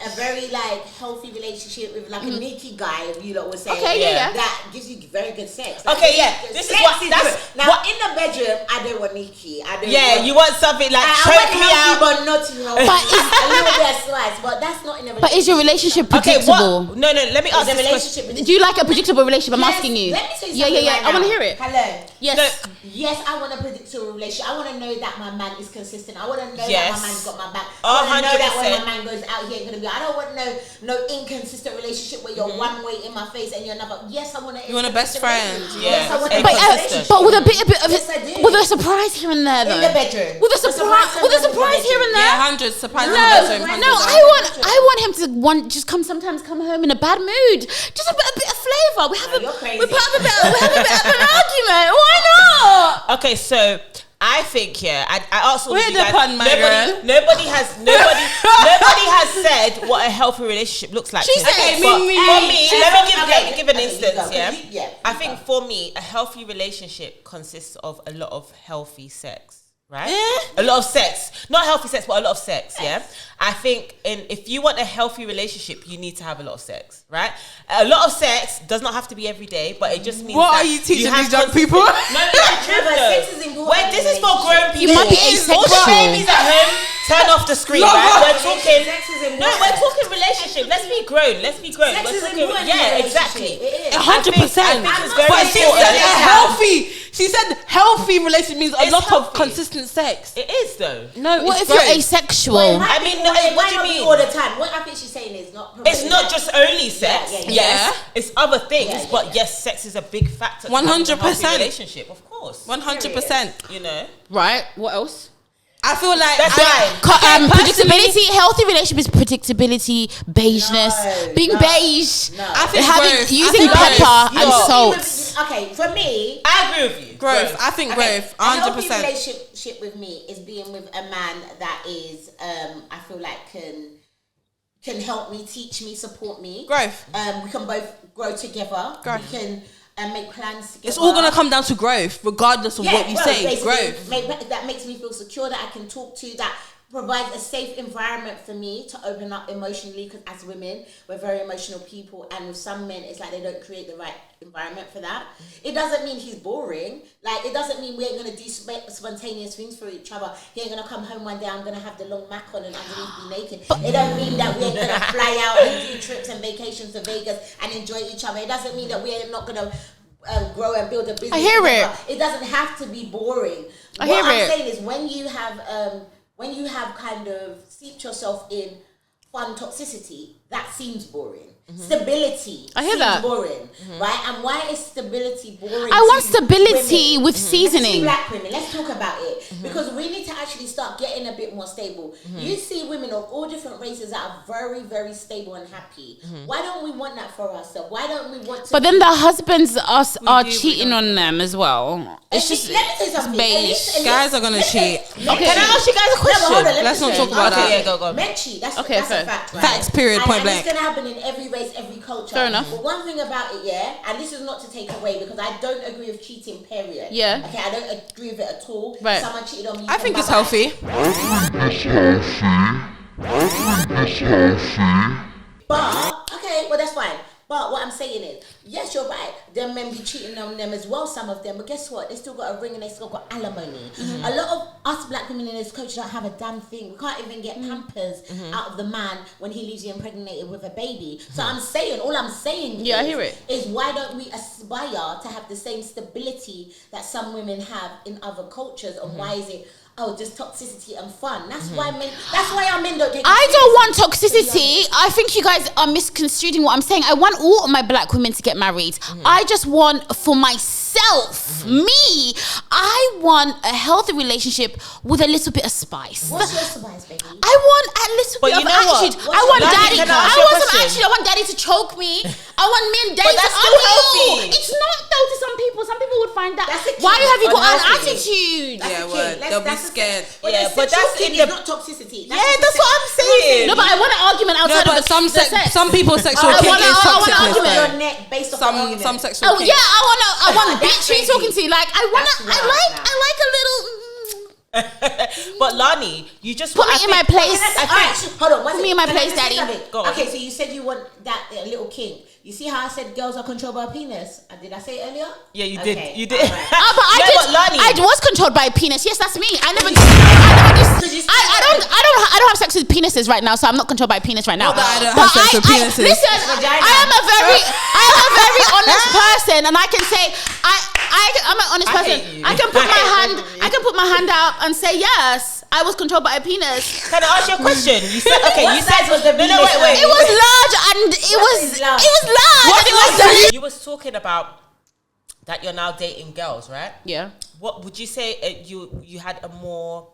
a very healthy relationship with a Nikki guy, if you know what I'm saying. Okay, yeah. That gives you very good sex. Okay, yeah. This is what- that's good. Now what- in the bedroom, I don't want Nikki. I don't. Yeah, want, you want something like I choke want me healthy, out. but not too healthy. But is- a little bit of slice, but that's not in a relationship. But is your relationship Okay, predictable? what? No, let me ask Is a this relationship? question. Do you like a predictable relationship? I'm Yes, asking you. Let me tell you Yeah, something right I want to now. hear it. Hello. Yes. No. Yes, I want a predictable relationship. I want to know that my man is consistent. I want to know Yes. that my man's got my back. I want to know that when 100%. my man goes out, he ain't gonna be. I don't want no inconsistent relationship where you're one way in my face and you're another. Yes, I want to. You want a best friend. Yes, I want Yeah. a But, best relationship. but with a bit of Yes, I do. with a surprise here and there, though. In the bedroom. With a The surprise, surprise with a in the surprise here and bedroom. there. Yeah, 100 surprise. No, I want him to just sometimes come home in a bad mood. Just a bit of flavour. We have you're crazy. we have a bit of an argument. Why not? Okay, so I think I asked all Where of you the guys. pun, my girl? Nobody has said what a healthy relationship looks like. She to me. said, But me. for me, She let said- me give an okay, you instance. go. Yeah, I think for me, a healthy relationship consists of a lot of healthy sex. right? A lot of sex, not healthy sex, but a lot of sex. Yeah, I think if you want a healthy relationship, you need to have a lot of sex, right? A lot of sex does not have to be every day, but it just means What that are you teaching have these young people? No, it's true though. Sex is important. Wait, this is for grown people. You might be All the asexual. babies at home, turn off the screen, right? We're talking. Sex is important. No, we're talking relationship. Let's be grown. Let's be grown. Sex We're is talking. important in Yeah, a exactly. relationship. It is. 100%. I think it's very But she important. said a healthy. She said healthy relationship means a It's lot of healthy. consistent sex. It is though. No, What it's if you're both. asexual? I mean, what do you mean? mean all the time? What I think she's saying is not. It's not just only sex. Yeah. Yes, it's other things, Yeah. but yes, sex is a big factor. to having a healthy 100%. relationship, of course. 100%. You know, Right. What else? I feel like That's right. Predictability. Healthy relationship is predictability, beigeness, No, being no, beige, no. I think having growth. using I think pepper growth. and Yo. salt. Okay, for me, I agree with you. growth. I think growth. a healthy 100%. relationship with me is being with a man that is, I feel like can help me, teach me, support me. Growth. We can both grow together. Growth. We can make plans together. It's all gonna come down to growth, regardless of what you say. basically, Growth. that makes me feel secure, that I can talk to, that provides a safe environment for me to open up emotionally, because as women, we're very emotional people, and with some men, it's like they don't create the right environment for that. It doesn't mean he's boring. Like, it doesn't mean we ain't gonna do spontaneous things for each other. He ain't gonna come home one day, I'm gonna have the long mac on and underneath be naked. It don't mean that we ain't gonna fly out and do trips and vacations to Vegas and enjoy each other. It doesn't mean that we are not gonna grow and build a business. I hear together. it. It doesn't have to be boring. I What hear I'm it. saying is, when you have kind of seeped yourself in fun toxicity, that seems boring. Stability I hear seems that. boring, right? And why is stability boring? I want to stability women? with Especially seasoning. Black women, let's talk about it, because we need to actually start getting a bit more stable. You see women of all different races that are very, very stable and happy. Why don't we want that for ourselves? Why don't we want to? But then the husbands are we cheating don't. on them as well. It's just let me tell you something. beige. Guys are gonna cheat. Okay, can I ask you guys a No, but question? hold on, let Let's me not say. talk about Okay, that. yeah, go. Men cheat. That's Okay, a fair. fact, right? Facts, period, point and blank. it's going to happen in every race, every culture. Fair enough. But one thing about it, yeah, and this is not to take away, because I don't agree with cheating, period. Yeah. Okay, I don't agree with it at all. Right. Someone cheated on me. I think it's healthy. But, okay, well, that's fine. But what I'm saying is, yes, you're right. Them men be cheating on them as well, some of them. But guess what? They still got a ring and they still got alimony. A lot of us black women in this culture don't have a damn thing. We can't even get pampers out of the man when he leaves you impregnated with a baby. So I'm saying, all I'm saying Yeah, I hear it. is, why don't we aspire to have the same stability that some women have in other cultures? And why is it, just toxicity and fun? That's why our men don't take it I don't want seriously, to be toxicity. honest. I think you guys are misconstruing what I'm saying. I want all of my black women to get married. I just want for myself, me, I want a healthy relationship with a little bit of spice. What's your spice, baby? I want a little But bit you of know what? attitude. I want Lani, daddy. can I I ask you a want some question? attitude. I want daddy to choke me. I want me and daddy to that's still argue. healthy. It's not though to some people. Some people would find that. That's a Why kid. have you got an Unhealthy. attitude? That's Yeah, a word. kid. They'll be That's a- scared. Well, Yeah, that's but that's kid in is the- not toxicity. Yeah, that's what I'm saying. No, but I want an argument outside No, of but some the sex. some people's sexual I kink wanna- is I wanna toxicness argue with though. your neck based off an Some argument. sexual Oh kink. yeah, I want That's bitch me crazy. talking to you. Like I That's wild now. like a little. But Lani, you just Put me I in my think- place. Hold on. Put me in my place, daddy. Go on. Okay, so you said you want that little kink. You see how I said girls are controlled by a penis? Did I say it earlier? Yeah, you Okay, did. You did. alright. But Lani, I was controlled by a penis. Yes, that's me. I don't have sex with penises right now, so I'm not controlled by a penis right now. Not that I don't have sex with penises. Listen, Vagina. I am a very honest person, and I can say I'm an honest I person. hate you. I can put my hand out and say yes, I was controlled by a penis. Can I ask you a question? You said okay. What You said size was the no, penis? wait. It was large and it was large? large. and it was dirty. You was talking about that you're now dating girls, right? Yeah. What would you say? You had a more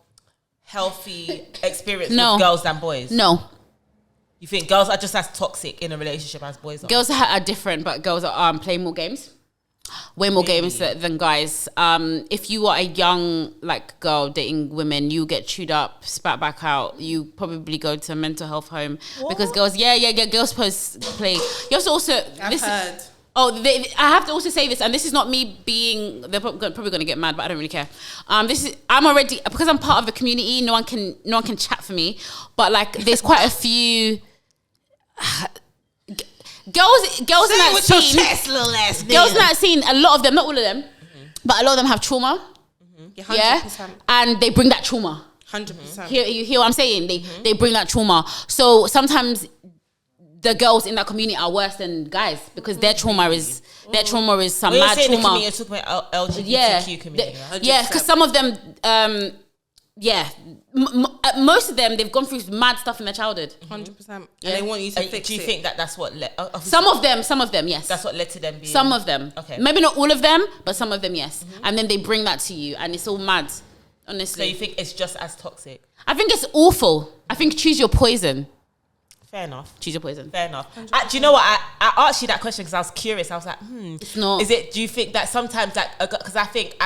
healthy experience No. with girls than boys? No. You think girls are just as toxic in a relationship as boys are? Girls are different, but girls are play more games. Way more games than guys. If you are a young girl dating women, you get chewed up, spat back out. You probably go to a mental health home because girls. Yeah. Girls play. You have to also I've heard. I have to also say this, and this is not me being. They're probably going to get mad, but I don't really care. I'm already, because I'm part of the community. No one can chat for me, but like, there's quite a few girls in that scene. Girls in that scene. A lot of them, not all of them, but a lot of them have trauma. Yeah, 100%. And they bring that trauma. 100%. You hear what I'm saying? They bring that trauma. So sometimes the girls in that community are worse than guys because their trauma is some mad trauma. You're talking about LGBTQ community. Yeah, because some of them, most of them, they've gone through mad stuff in their childhood. 100%. And they want you to fix it. Do you think that's what some of them, yes. That's what led to them being... Some of them. Okay. Maybe not all of them, but some of them, yes. And then they bring that to you and it's all mad, honestly. So you think it's just as toxic? I think it's awful. I think choose your poison. Fair enough. Choose your poison. Fair enough. Do you know what? I asked you that question because I was curious. I was like, It's not. Is it? Do you think that sometimes, like, because I think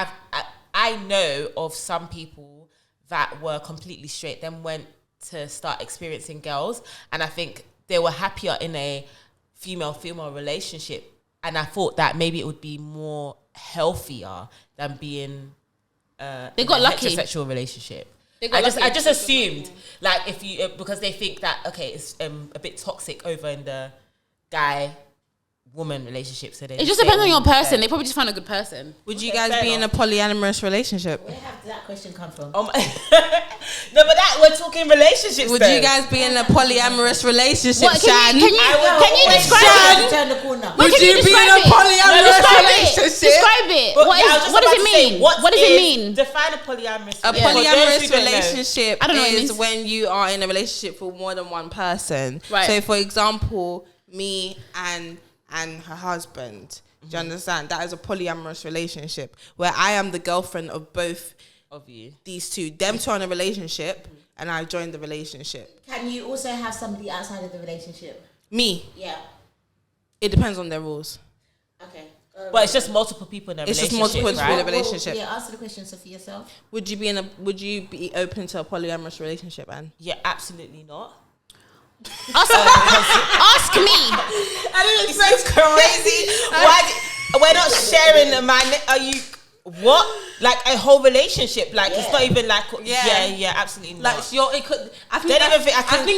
I know of some people that were completely straight, then went to start experiencing girls, and I think they were happier in a female-female relationship, and I thought that maybe it would be more healthier than being they got lucky. Heterosexual relationship. I just assumed, like, if you because they think that it's a bit toxic over in the guy-woman relationship. So it just depends on your person. They probably just found a good person. Would you guys be in a polyamorous relationship? Where did that question come from? No, but we're talking relationships. Would you guys be in a polyamorous relationship, Shan? Can you describe it? Turn the corner. Would you be in a polyamorous relationship? Describe it. What does it mean? What does it mean? Define a polyamorous. A polyamorous relationship I don't know what it is means. when you are in a relationship for more than one person. Right. So, for example, me and her husband. Do you understand? That is a polyamorous relationship where I am the girlfriend of both of you. These two. Them two are in a relationship and I joined the relationship. Can you also have somebody outside of the relationship? Me? Yeah. It depends on their rules. Okay. Well, it's just multiple people in a relationship. It's just multiple people in a right? relationship. Yeah, answer the question, Sophie, yourself. Would you be open to a polyamorous relationship, Anne? Yeah, absolutely not. Ask me. I didn't expect crazy. We're not sharing a man. Are you what? Like a whole relationship? Like it's not even like yeah, absolutely not. Like it could. I think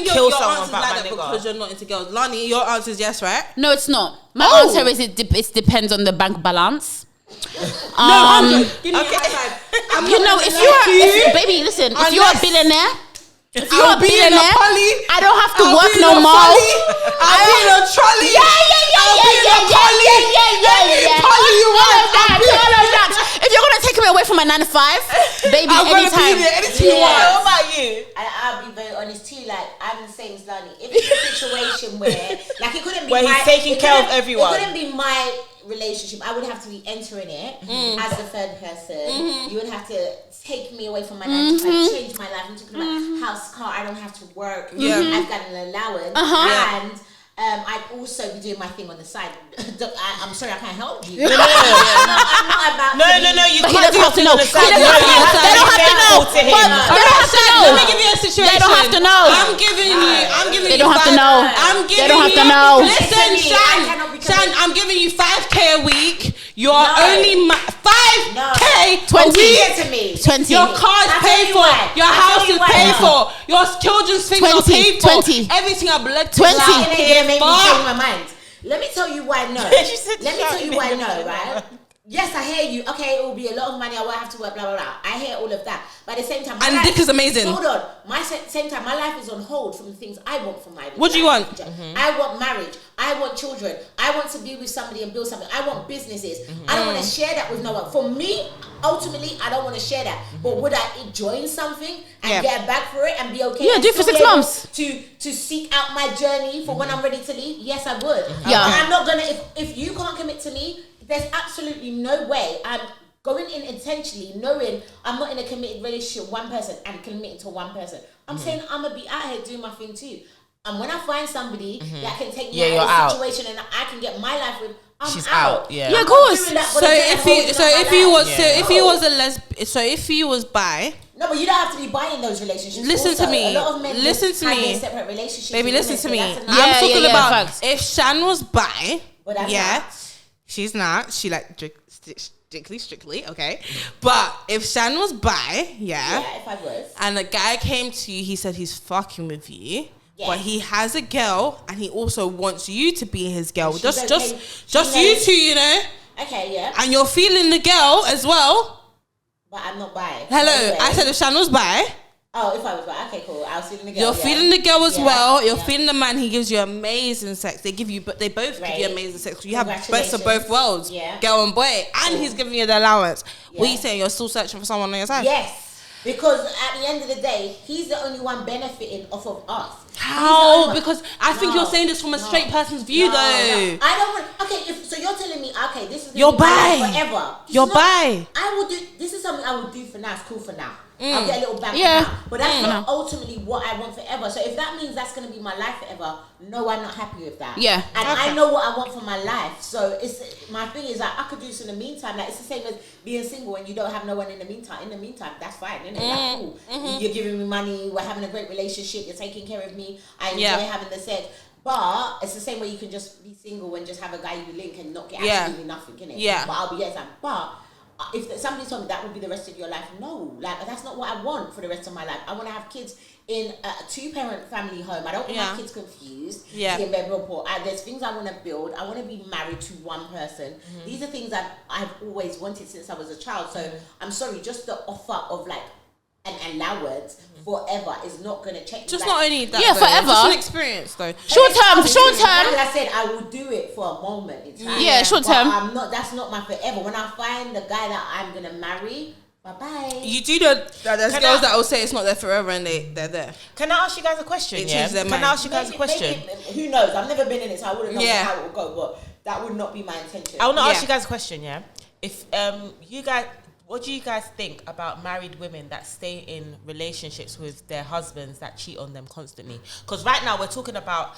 kill your someone answer's about like my that nigga. because you're not into girls. Lani, your answer is yes, right? No, it's not. My answer is it depends on the bank balance. Give me a high five. Baby, listen. If you're a billionaire. If you're a billionaire, I don't have to work no more. I'll be in a trolley. If you're gonna take me away from my 9 to 5, baby, I'm anytime. Gonna be there anytime you want. What about you? I'll be very honest too. Like I'm the same as Lani. If it's a situation where, like, it couldn't be where he's taking care of everyone. It couldn't be my relationship. I would have to be entering it as the third person. You would have to take me away from my 9 to 5, change my life. I'm talking about house, car. I don't have to work. I've got an allowance, and I'd also be doing my thing on the side. I'm sorry, I can't help you. I'm not about. No. You But can't he doesn't have to know. They They don't have to know. They Let me give you a situation. They don't have to know. I'm giving you. They don't have to know. I'm giving They don't have to know. Listen, Shan, I'm giving you 5K a week. You're only 5K 20 a week. to me. 20. Your car's paid for. Your house is paid for. Your children's things are paid for. 20. Everything I've let 20. Make me change my mind. Let me tell you why no. Let me tell you why no, right? Yes, I hear you. Okay, it will be a lot of money. I won't have to work, blah, blah, blah. I hear all of that. But at the same time... And dick is amazing. Hold on. Same time, my life is on hold from the things I want from my life. What do you want? I want marriage. I want children. I want to be with somebody and build something. I want businesses. I don't want to share that with no one. For me, ultimately, I don't want to share that. But would I join something and get back for it and be okay? Yeah, do it for 6 months. To seek out my journey for when I'm ready to leave? Yes, I would. Yeah. And I'm not going to... If you can't commit to me... There's absolutely no way I'm going in intentionally knowing I'm not in a committed relationship with one person and committing to one person. I'm saying I'm going to be out here doing my thing too. And when I find somebody that can take me out of a situation and I can get my life with, She's out. out. Yeah, of course. So if you was bi. No, but you don't have to be buying those relationships. Listen also, to me. A lot of men Listen to have me. their separate relationships. Baby, listen to me. That's I'm talking about facts. if Shan was bi. But I'm Yeah. not. She's not. She like strictly, okay. But if Shan was bi, Yeah, if I was. and a guy came to you, he said he's fucking with you. Yeah. But he has a girl, and he also wants you to be his girl. She's Just okay. you two, you know. Okay, yeah. And you're feeling the girl as well. But I'm not bi. Hello, Anyway. I said if Shan was bi. Oh, if I was bi. Okay, cool. I was feeling the girl. You're feeling the girl as Yeah. well. You're Yeah. feeling the man. He gives you amazing sex. They both give you Right. amazing sex. You have best of both worlds, Yeah. girl and boy, and he's giving you the allowance. What are you Yeah. saying? You're still searching for someone on your side? Yes. Because at the end of the day, he's the only one benefiting off of us. How? Because I think No, you're saying this from a straight person's view, no. though. I don't want. Okay, so you're telling me, okay, this is gonna You're be my life bi. forever. This You're is not- bi. I will do. This is something I will do for now. It's cool for now. I'll get a little bag Yeah. for now. But that's not ultimately what I want forever. So if that means that's gonna be my life forever, no, I'm not happy with that. Yeah. And I know what I want for my life. So it's my thing is like I could do this in the meantime. Like it's the same as being single and you don't have no one in the meantime. In the meantime, that's fine, isn't it? That's cool. You're giving me money. We're having a great relationship. You're taking care of me. I enjoy having the sex. But it's the same way you can just be single and just have a guy you link and not get absolutely nothing, innit? Yeah. But I'll be but if somebody told me that would be the rest of your life, no, like that's not what I want for the rest of my life. I want to have kids in a 2-parent family home. I don't want my kids confused. Yeah. There's things I want to build. I want to be married to one person. These are things I've always wanted since I was a child. So I'm sorry, just the offer of like an allowance forever is not going to change. Just like, not only that. Yeah, though. forever. Just an experience, though. Short term. Like I said, I will do it for a moment in time. Yeah, short But term. that's not my forever. When I find the guy that I'm gonna marry, bye-bye. You do know that there's Can girls I- that will say it's not there forever and they're there. Can I ask you guys a question? It Yeah. changes their Can mind. I ask you guys a question? Who knows? I've never been in it, so I wouldn't know Yeah. how it would go. But that would not be my intention. I want to Yeah. ask you guys a question. Yeah. If you guys, what do you guys think about married women that stay in relationships with their husbands that cheat on them constantly? Because right now we're talking about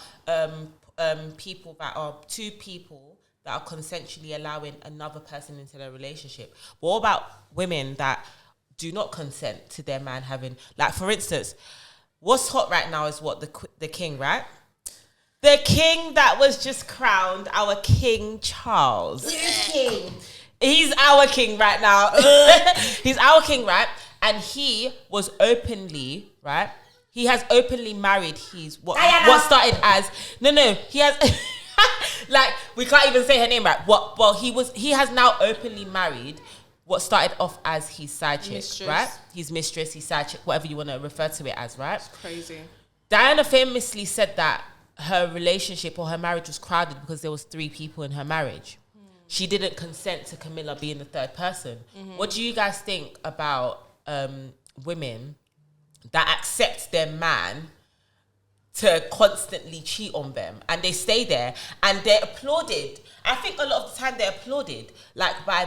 people that are two people that are consensually allowing another person into their relationship. But what about women that do not consent to their man having, like, for instance, what's hot right now is what the king, right? The king that was just crowned, our King Charles. King. He's our king right now. He's our king, right? And he was openly, right? He has openly married what started as he has like we can't even say her name, right? He has now openly married what started off as his side chick, right? His mistress, his side chick, whatever you want to refer to it as, right? It's crazy. Diana famously said that her relationship or her marriage was crowded because there was 3 people in her marriage. She didn't consent to Camilla being the third person. What do you guys think about women that accept their man to constantly cheat on them and they stay there and they're applauded? I think a lot of the time they're applauded by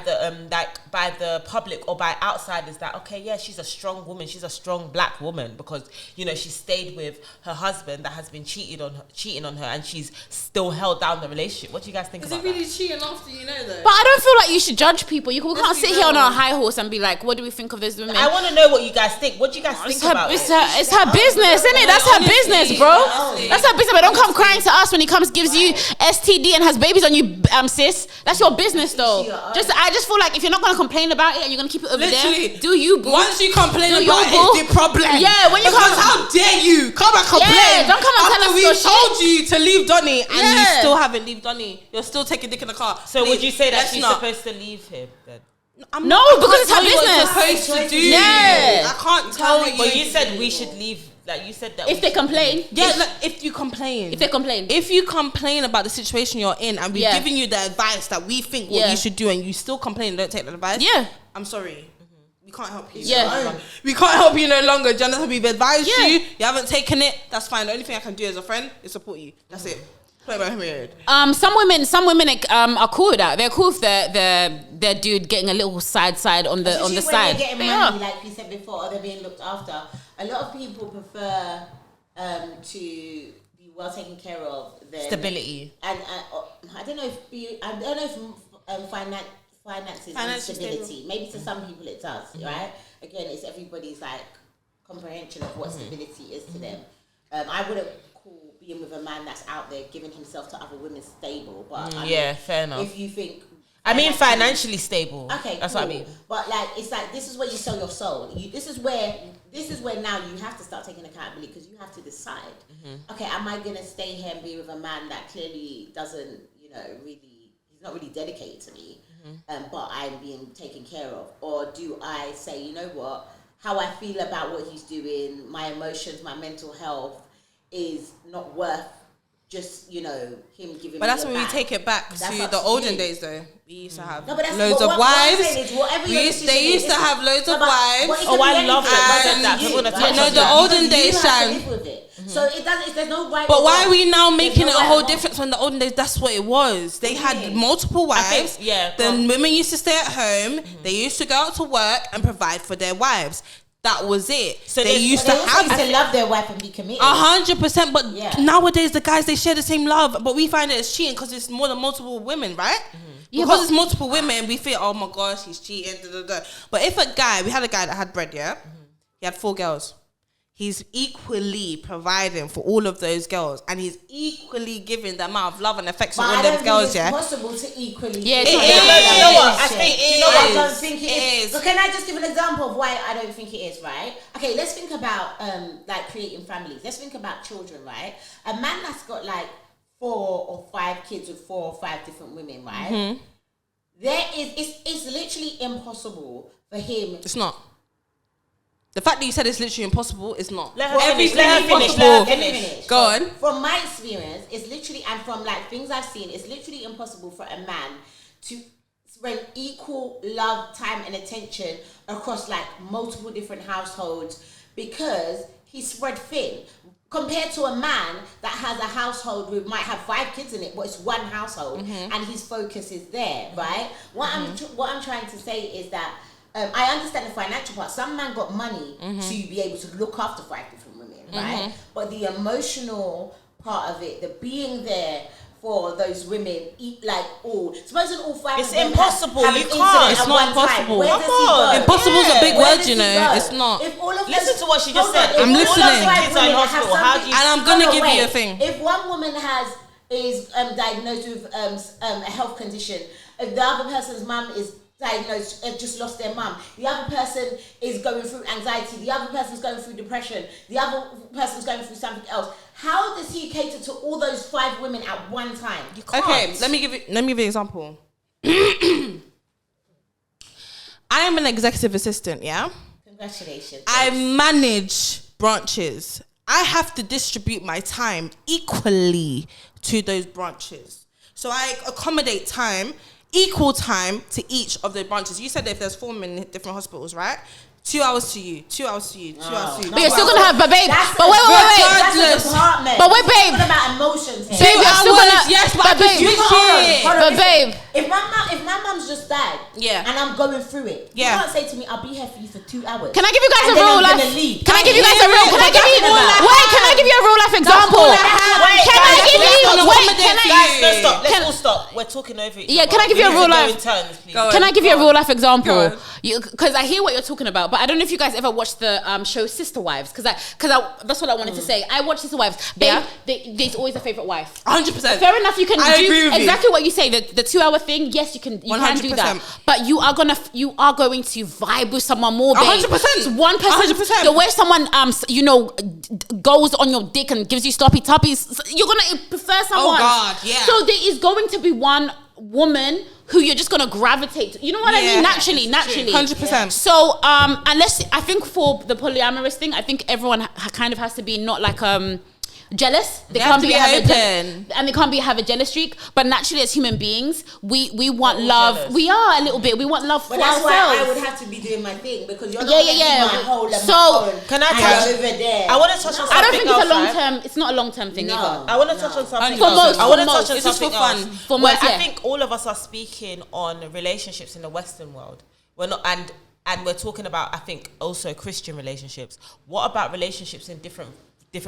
the public or by outsiders that, okay, yeah, she's a strong woman, she's a strong black woman because, you know, she stayed with her husband that has been cheating on her and she's still held down the relationship. What do you guys think about that? cheating after you know though? But I don't feel like you should judge people. We can't sit here on our high horse and be like, what do we think of those women? I want to know what you guys think. What do you guys think about it? It's her business, isn't it? That's her business, bro. That's her business. But don't come crying to us when he comes, gives you STD and has babies on you, sis. That's your business, though. I just feel like if you're not gonna complain about it and you're gonna keep it over there, do you, boo? Once you complain Do about you, boo? it, it's the problem. Yeah, when you because come- how dare you come and complain? Yeah, don't come and tell after us we your told shit. you to leave Donny and you Yeah. still haven't leave Donny. You're still taking dick in the car. So Please, would you say that let's she's not. supposed to leave him then? No, because it's her Tell you what you're business. supposed to do. Yeah. I can't tell you. But you said we should leave. Like you said that If they complain, Yeah, like, if you complain. If you complain about the situation you're in and we've Yeah. given you the advice that we think what Yeah. you should do and you still complain and don't take the advice, Yeah. I'm sorry. We can't help you. Yeah. We can't help you no longer. Jonathan, we've advised Yeah. you haven't taken it, that's fine. The only thing I can do as a friend is support you. That's it. Play by period. some women are cool with that. They're cool with their dude getting a little side on the Especially when side. they're getting They money, are. like you said before, or they're being looked after. A lot of people prefer to be well taken care of than stability. And I don't know if finances and stability. Maybe to some people it does, right? Again, it's everybody's like comprehension of what stability is to them. I wouldn't call being with a man that's out there giving himself to other women stable, but I mean, Fair enough. if you think I mean financially stable. Okay, that's cool. what I mean. But like, it's like this is where you sell your soul. This is where now you have to start taking accountability because you have to decide. Okay, am I gonna stay here and be with a man that clearly doesn't, really, he's not really dedicated to me, but I'm being taken care of, or do I say, you know what, how I feel about what he's doing, my emotions, my mental health is not worth just, him giving But me that's a when we bag. take it back That's to up the to olden you. days, though. We used to have No, but that's loads what of I'm wives. saying is whatever your They decision used to is, have loads of but wives. it Oh, can I be love anything, that. but Said that. you. I wanna That's touch You know, on the that. olden because days, you have to Shan. live with it. So it doesn't. There's no right. But or why are wrong. we now making There's it no a right whole or wrong. difference when the olden days, that's what it was. They had multiple I think- wives. yeah, The go on. women used to stay at home. They used to go out to work and provide for their wives. That was it. So they there's- used But to they also have used to love their wife and be committed. 100%. But Yeah. nowadays, the guys, they share the same love. But we find it as cheating because it's more than multiple women, right? Yeah, Because but- it's multiple women, we feel, oh my gosh, he's cheating. Da, da, da. But if we had a guy that had bread, yeah? He had 4 girls. He's equally providing for all of those girls, and he's equally giving the amount of love and affection But to all I them don't girls, think it's yeah? possible to equally. Yeah, do it that. is. You know what? I think I don't think it It is. is. So can I just give an example of why I don't think it is, right? Okay, let's think about like creating families. Let's think about children, right? A man that's got like 4 or 5 kids with 4 or 5 different women, right? It's literally impossible for him. It's not. The fact that you said it's literally impossible, it's not. Let her finish. Everything Let her finish. possible. Let her Let me finish. finish. Go on. From my experience, it's literally, and from like things I've seen, it's literally impossible for a man to spend equal love, time, and attention across like multiple different households because he's spread thin. Compared to a man that has a household with might have 5 kids in it, but it's one household, and his focus is there, right? What I'm trying to say is that I understand the financial part. Some man got money to be able to look after 5 different women, right? But the emotional part of it, the being there for those women, supposing all 5 It's of them impossible. have You an can't. incident It's at not one time. impossible. Where Come does he on. go? Impossible is a big Where word, does you he know. go? It's not. If all of Listen those- to what she just hold on, said. if I'm all of those listening. 5 Kids are in women have hospital. How do something- you- And I'm gonna No, give you wait. a thing. If one woman is diagnosed with a health condition, if the other person's mum is diagnosed, just lost their mum, the other person is going through anxiety, the other person's going through depression, the other person's going through something else. How does he cater to all those 5 women at one time? You can't. Okay, let me give you an example. I am an executive assistant, yeah? Congratulations. I manage branches. I have to distribute my time equally to those branches. So I accommodate time, equal time to each of the branches. You said that if there's 4 men in different hospitals, right? 2 hours to you, 2 hours to you, 2 hours to you. But you're still gonna have, but babe, That's but a- wait. That's a Regardless. department. But wait, babe. It's not about emotions here. Babe, you're still hours, gonna, yes, but I babe, just Hold on, shit. hold on, But listen. babe. If my mum's just died, Yeah. and I'm going through it, Yeah. you can't say to me, "I'll be here for you for 2 hours." Can I give you guys And a then real I'm life? gonna leave. Can I give you guys a real? Can I give you? That's all I Wait, can I give you a real life example? all I have. Wait, Can I guys, give let's you? not Wait, accommodate can I? you. Guys, let's stop. Let's Can- all stop. We're talking over each Yeah, other. can I give you a We real need to go life- in turns, please? Go on. Can I give you a real life example? Go on. Because I hear what you're talking about, but I don't know if you guys ever watched the show Sister Wives. Because that's what I wanted to say. I watch Sister Wives. Yeah. There's always a favorite wife. 100%. Fair enough. You can I do agree with you. exactly what you say. The 2 hour thing. Yes, you can. You can do that. 100%. But you are going to vibe with someone more. Babe. 100%. It's one person. 100%. The way someone goes on your dick and gives you stoppy toppies, you're gonna prefer someone. God, yeah. So there is going to be one woman who you're just gonna gravitate to. You know what I Yeah, mean? Naturally. 100%. So unless I think for the polyamorous thing, I think everyone kind of has to be not like jealous. They have can't to be have open. and they can't have a jealous streak. But naturally, as human beings, we want all love. jealous. We are a little bit. We want love But for that's ourselves. why I would have to be doing my thing because you're not Yeah, gonna yeah, be yeah. my whole and So, my own. can I and touch- over there? I want to touch on something I don't think it's a else, long right? term. It's not a long term thing No. either. I want to touch on something For else. most, I want to for touch most. on It's just something for else. fun. For Where most, I yeah. think all of us are speaking on relationships in the Western world. We're not, and we're talking about, I think, also Christian relationships. What about relationships in different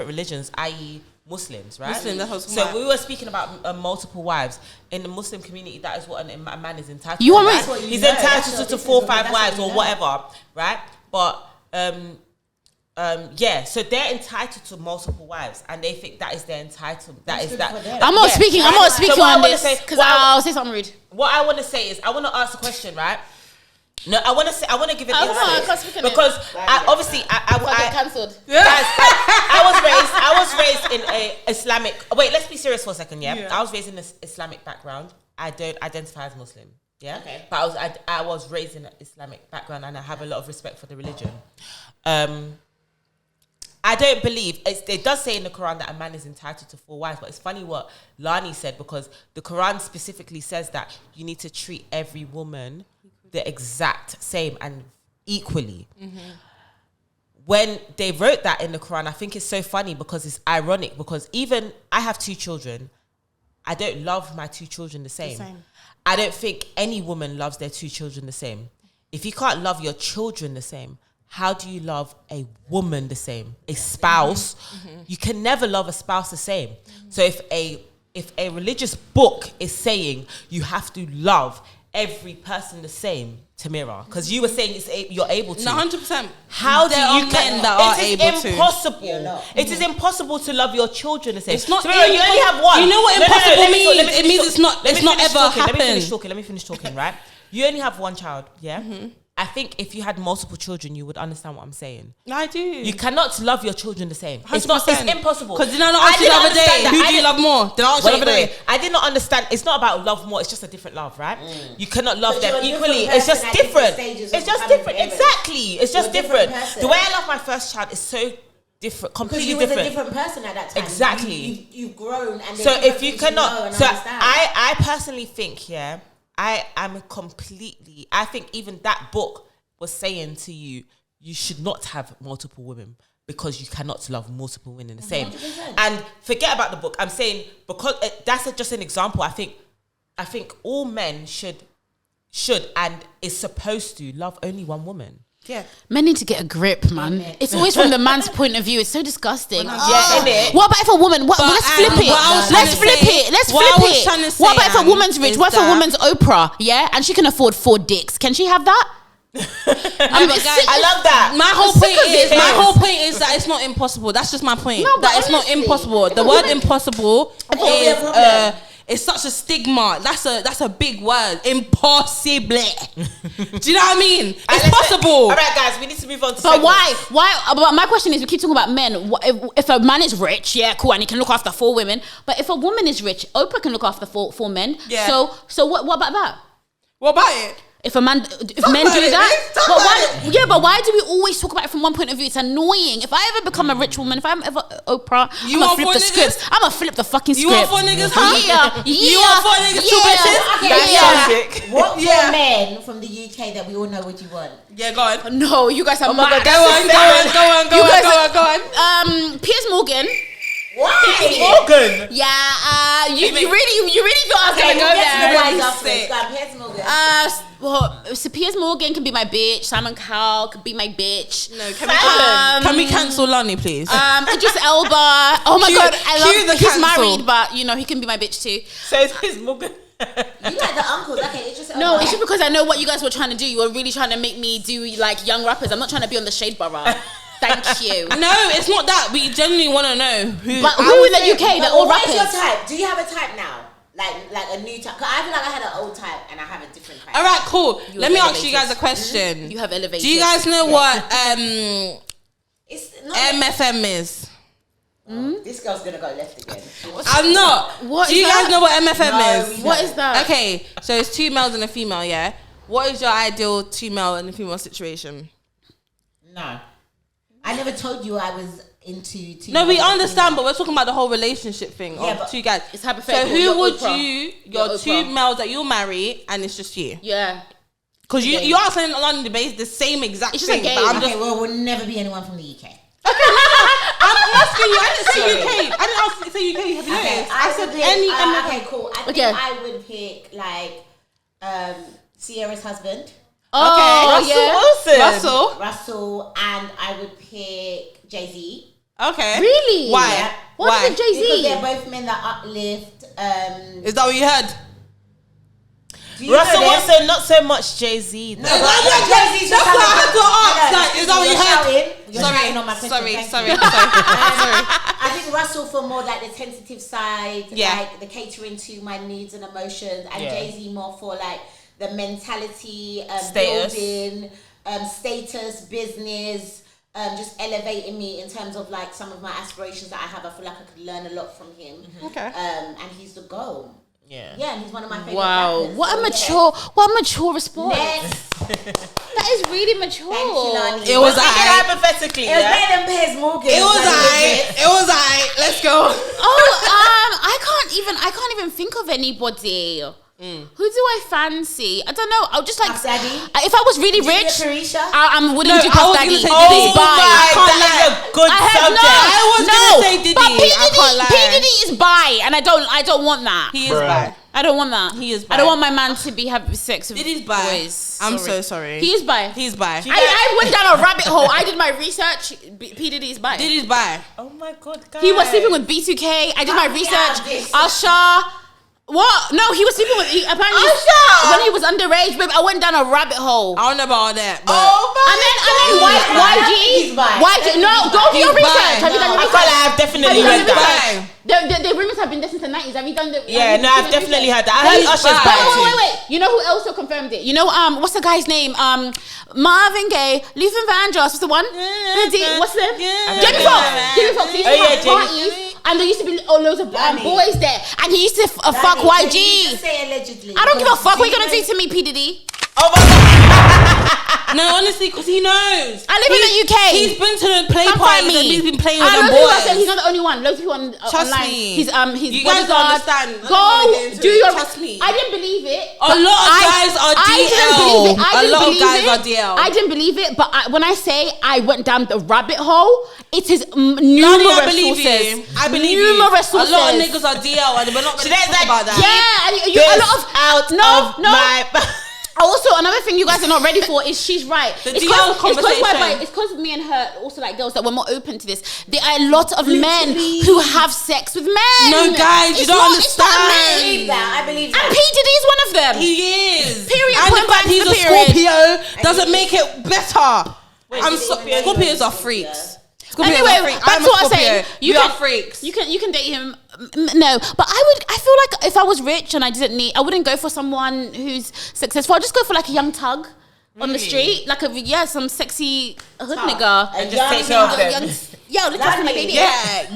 religions, i.e. Muslims, right? Muslim, that's what I was so talking about. we were speaking about multiple wives. In the Muslim community, that is what a man is entitled You to. want me- right? That's what you He's know. That's entitled what to this 4 or is- 5 that's what wives you or know. whatever, right? But So they're entitled to multiple wives, and they think that is their entitlement. I'm not speaking. I'm not speaking on this because I'll say something rude. What I want to say is, I want to ask a question, right? No, I want to give an I insight can't speak on because it. I cancelled. Guys, I was raised in a Islamic. Wait, let's be serious for a second. Yeah, I was raised in an Islamic background. I don't identify as Muslim. Yeah, okay. But I was raised in an Islamic background, and I have a lot of respect for the religion. I don't believe it does say in the Quran that a man is entitled to 4 wives, but it's funny what Lani said, because the Quran specifically says that you need to treat every woman the exact same and equally. When they wrote that in the Quran, I think it's so funny because it's ironic, because even I have 2 children, I don't love my 2 children the same. I don't think any woman loves their 2 children the same. If you can't love your children the same, how do you love a woman the same? A spouse, you can never love a spouse the same. So if a religious book is saying you have to love every person the same, Tamira, because you were saying you're able to. 100%. How do you men that are able to? It is impossible. It is impossible to love your children the same. It's not. Tamira, you only have one. You know what impossible means? It means it's not. It's not ever happened. Let me finish talking. Right? You only have one child. Yeah. I think if you had multiple children, you would understand what I'm saying. I do. You cannot love your children the same. 100%. It's impossible. Because did I not ask you the other day, who do you love more? Did I ask you the other day? I did not understand. It's not about love more. It's just a different love, right? You cannot love them equally. It's just different. It's just different. Exactly. It's just different. The way I love my first child is so different, completely different. Because you was a different person at that time. Exactly. You've grown. And so if you cannot, I personally think, I think even that book was saying to you, you should not have multiple women because you cannot love multiple women the same. 100%. And forget about the book. I'm saying, because that's just an example. I think all men should and is supposed to love only one woman. Yeah. Men need to get a grip, man. It's always from the man's point of view. It's so disgusting. Innit? What about if a woman? Let's flip it. Let's flip it. What about if a woman's rich? What if a woman's Oprah? Yeah, and she can afford 4 dicks. Can she have that? I love that. My whole point is that it's not impossible. That's just my point. No, that it's not impossible. The word impossible is such a stigma. That's a big word. Impossible. Do you know what I mean? It's possible. All right, guys, we need to move on to. But why? But my question is, we keep talking about men. If a man is rich, yeah, cool, and he can look after 4 women. But if a woman is rich, Oprah can look after 4 men. Yeah. So what about that? What about it? If men do that, but why do we always talk about it from one point of view? It's annoying. If I ever become a rich woman, if I'm ever Oprah, I'm gonna flip the script. I'm gonna flip the fucking script. You want 4 niggas? Huh? Yeah. You want 4 niggas? 2 bitches? What 4 men from the UK that we all know what you want? Yeah, go on. No, you guys are mad. Go on. Piers Morgan. Why? Morgan. Yeah, you really thought I was gonna go there. Piers Morgan. So Piers Morgan can be my bitch. Simon Cowell could be my bitch. No, can we cancel Lani, please? Idris Elba. Oh my god, I love. He's cancel. married, but you know he can be my bitch too. So it's Piers Morgan. You like the uncles, okay? It's just no, it's just because I know what you guys were trying to do. You were really trying to make me do like young rappers. I'm not trying to be on the shade borough. Thank you. No, it's not that. We genuinely want to know who. But who in the UK? They're all rappers. What is your type? Do you have a type now? Like a new type? Cause I feel like I had an old type and I have a different type. All right, cool. Let me ask you guys a question. You have elevated. Do you guys know what it's not MFM is? This girl's gonna go left again. I'm not. What do you guys know what MFM is? What is that? Okay, so it's 2 males and a female. Yeah. What is your ideal 2 male and a female situation? No. I never told you I was into 2. No, we understand, but we're talking about the whole relationship thing of 2 guys. It's hypothetical. So who would your 2 males that you'll marry and it's just you? Yeah. Because you are saying along the base the same exact it's thing. Just but we'll never be anyone from the UK. I'm asking you. I didn't say UK. I didn't say UK. Have you noticed? I said any. Okay, cool. I think I would pick like Sierra's husband. Oh, Russell, and I would pick Jay-Z. Okay. Really? Why? Yeah. Why? Jay-Z? Because they're both men that uplift. Is that what you heard? Russell Wilson, not so much Jay-Z. That's what I had to ask. Like, is that what you heard? Sorry. I think Russell for more like the tentative side, like the catering to my needs and emotions, and Jay-Z more for like the mentality, building, status, business, just elevating me in terms of like some of my aspirations that I have. I feel like I could learn a lot from him. Okay. And he's the goal. Yeah, and he's one of my favorite. Wow, rappers, what a mature response. That is really mature. Thank you, Lani. It was hypothetically. It was better than Piers Morgan. It was I. Let's go. I can't even think of anybody. Who do I fancy? I don't know. I'll just like Puff Daddy. If I was really rich, I wouldn't do I Puff was Daddy. gonna say Diddy's Diddy. bi. That is a good subject. I was gonna say Diddy. But I can't lie. P Diddy is bi, and I don't want that. He is bi. I don't want that. He is bi. I don't want my man to have sex with Diddy's bi. boys. I'm so sorry. He is bi. He's bi. I went down a rabbit hole. I did my research. P Diddy is bi. Diddy's bi. Oh my God, guys. He was sleeping with B2K. I did my research. Usher. What? No, he was sleeping with apparently when he was underage. Babe, I went down a rabbit hole. I don't know about all that. But And then YG. No, go do your research. Have you done your I research? feel like I've definitely heard that. The rumors have been there since the 90s. Have you done the? Yeah, no, I've definitely heard that. I heard Usher's bi too. Wait. You know who also confirmed it? You know, what's the guy's name? Marvin Gaye, Luther Vandross. What's the one? What's the? Jamie Foxx. Jamie Foxx. He used to have parties. And there used to be loads of boys there. And he used to fuck YG. Say allegedly. I don't give a fuck what you're going to do to me, P. Diddy. Oh my God. no, honestly, because he knows. I live in the UK. He's been to the play Come parties find me. and he's been playing with I them know people are boys. saying he's not the only one. Loads of people Trust online. me. He's You guys don't understand. Go do your. Trust me. I didn't believe it. A lot of guys are DL. A lot of guys are DL. I didn't believe it, but when I say I went down the rabbit hole, it is numerous I believe sources. you. I believe numerous you. sources. A lot of niggas are DL and we're not going to talk about that. Yeah, and you a lot of my. Also, another thing you guys are not ready for is she's right. It's because me and her also like girls that we're more open to this. There are a lot of men who have sex with men. No, guys, you don't understand. I believe that. And P. Diddy is one of them. He is. Period. And the fact he's a Scorpio doesn't make it better. Scorpios are freaks. Anyway, back to what I'm saying. You are freaks. You can date him. No, but I feel like if I was rich and I wouldn't go for someone who's successful. I'd just go for like a young tug on the street, like some sexy hood nigga. And just take care of them. Yo, look at my baby. Yeah.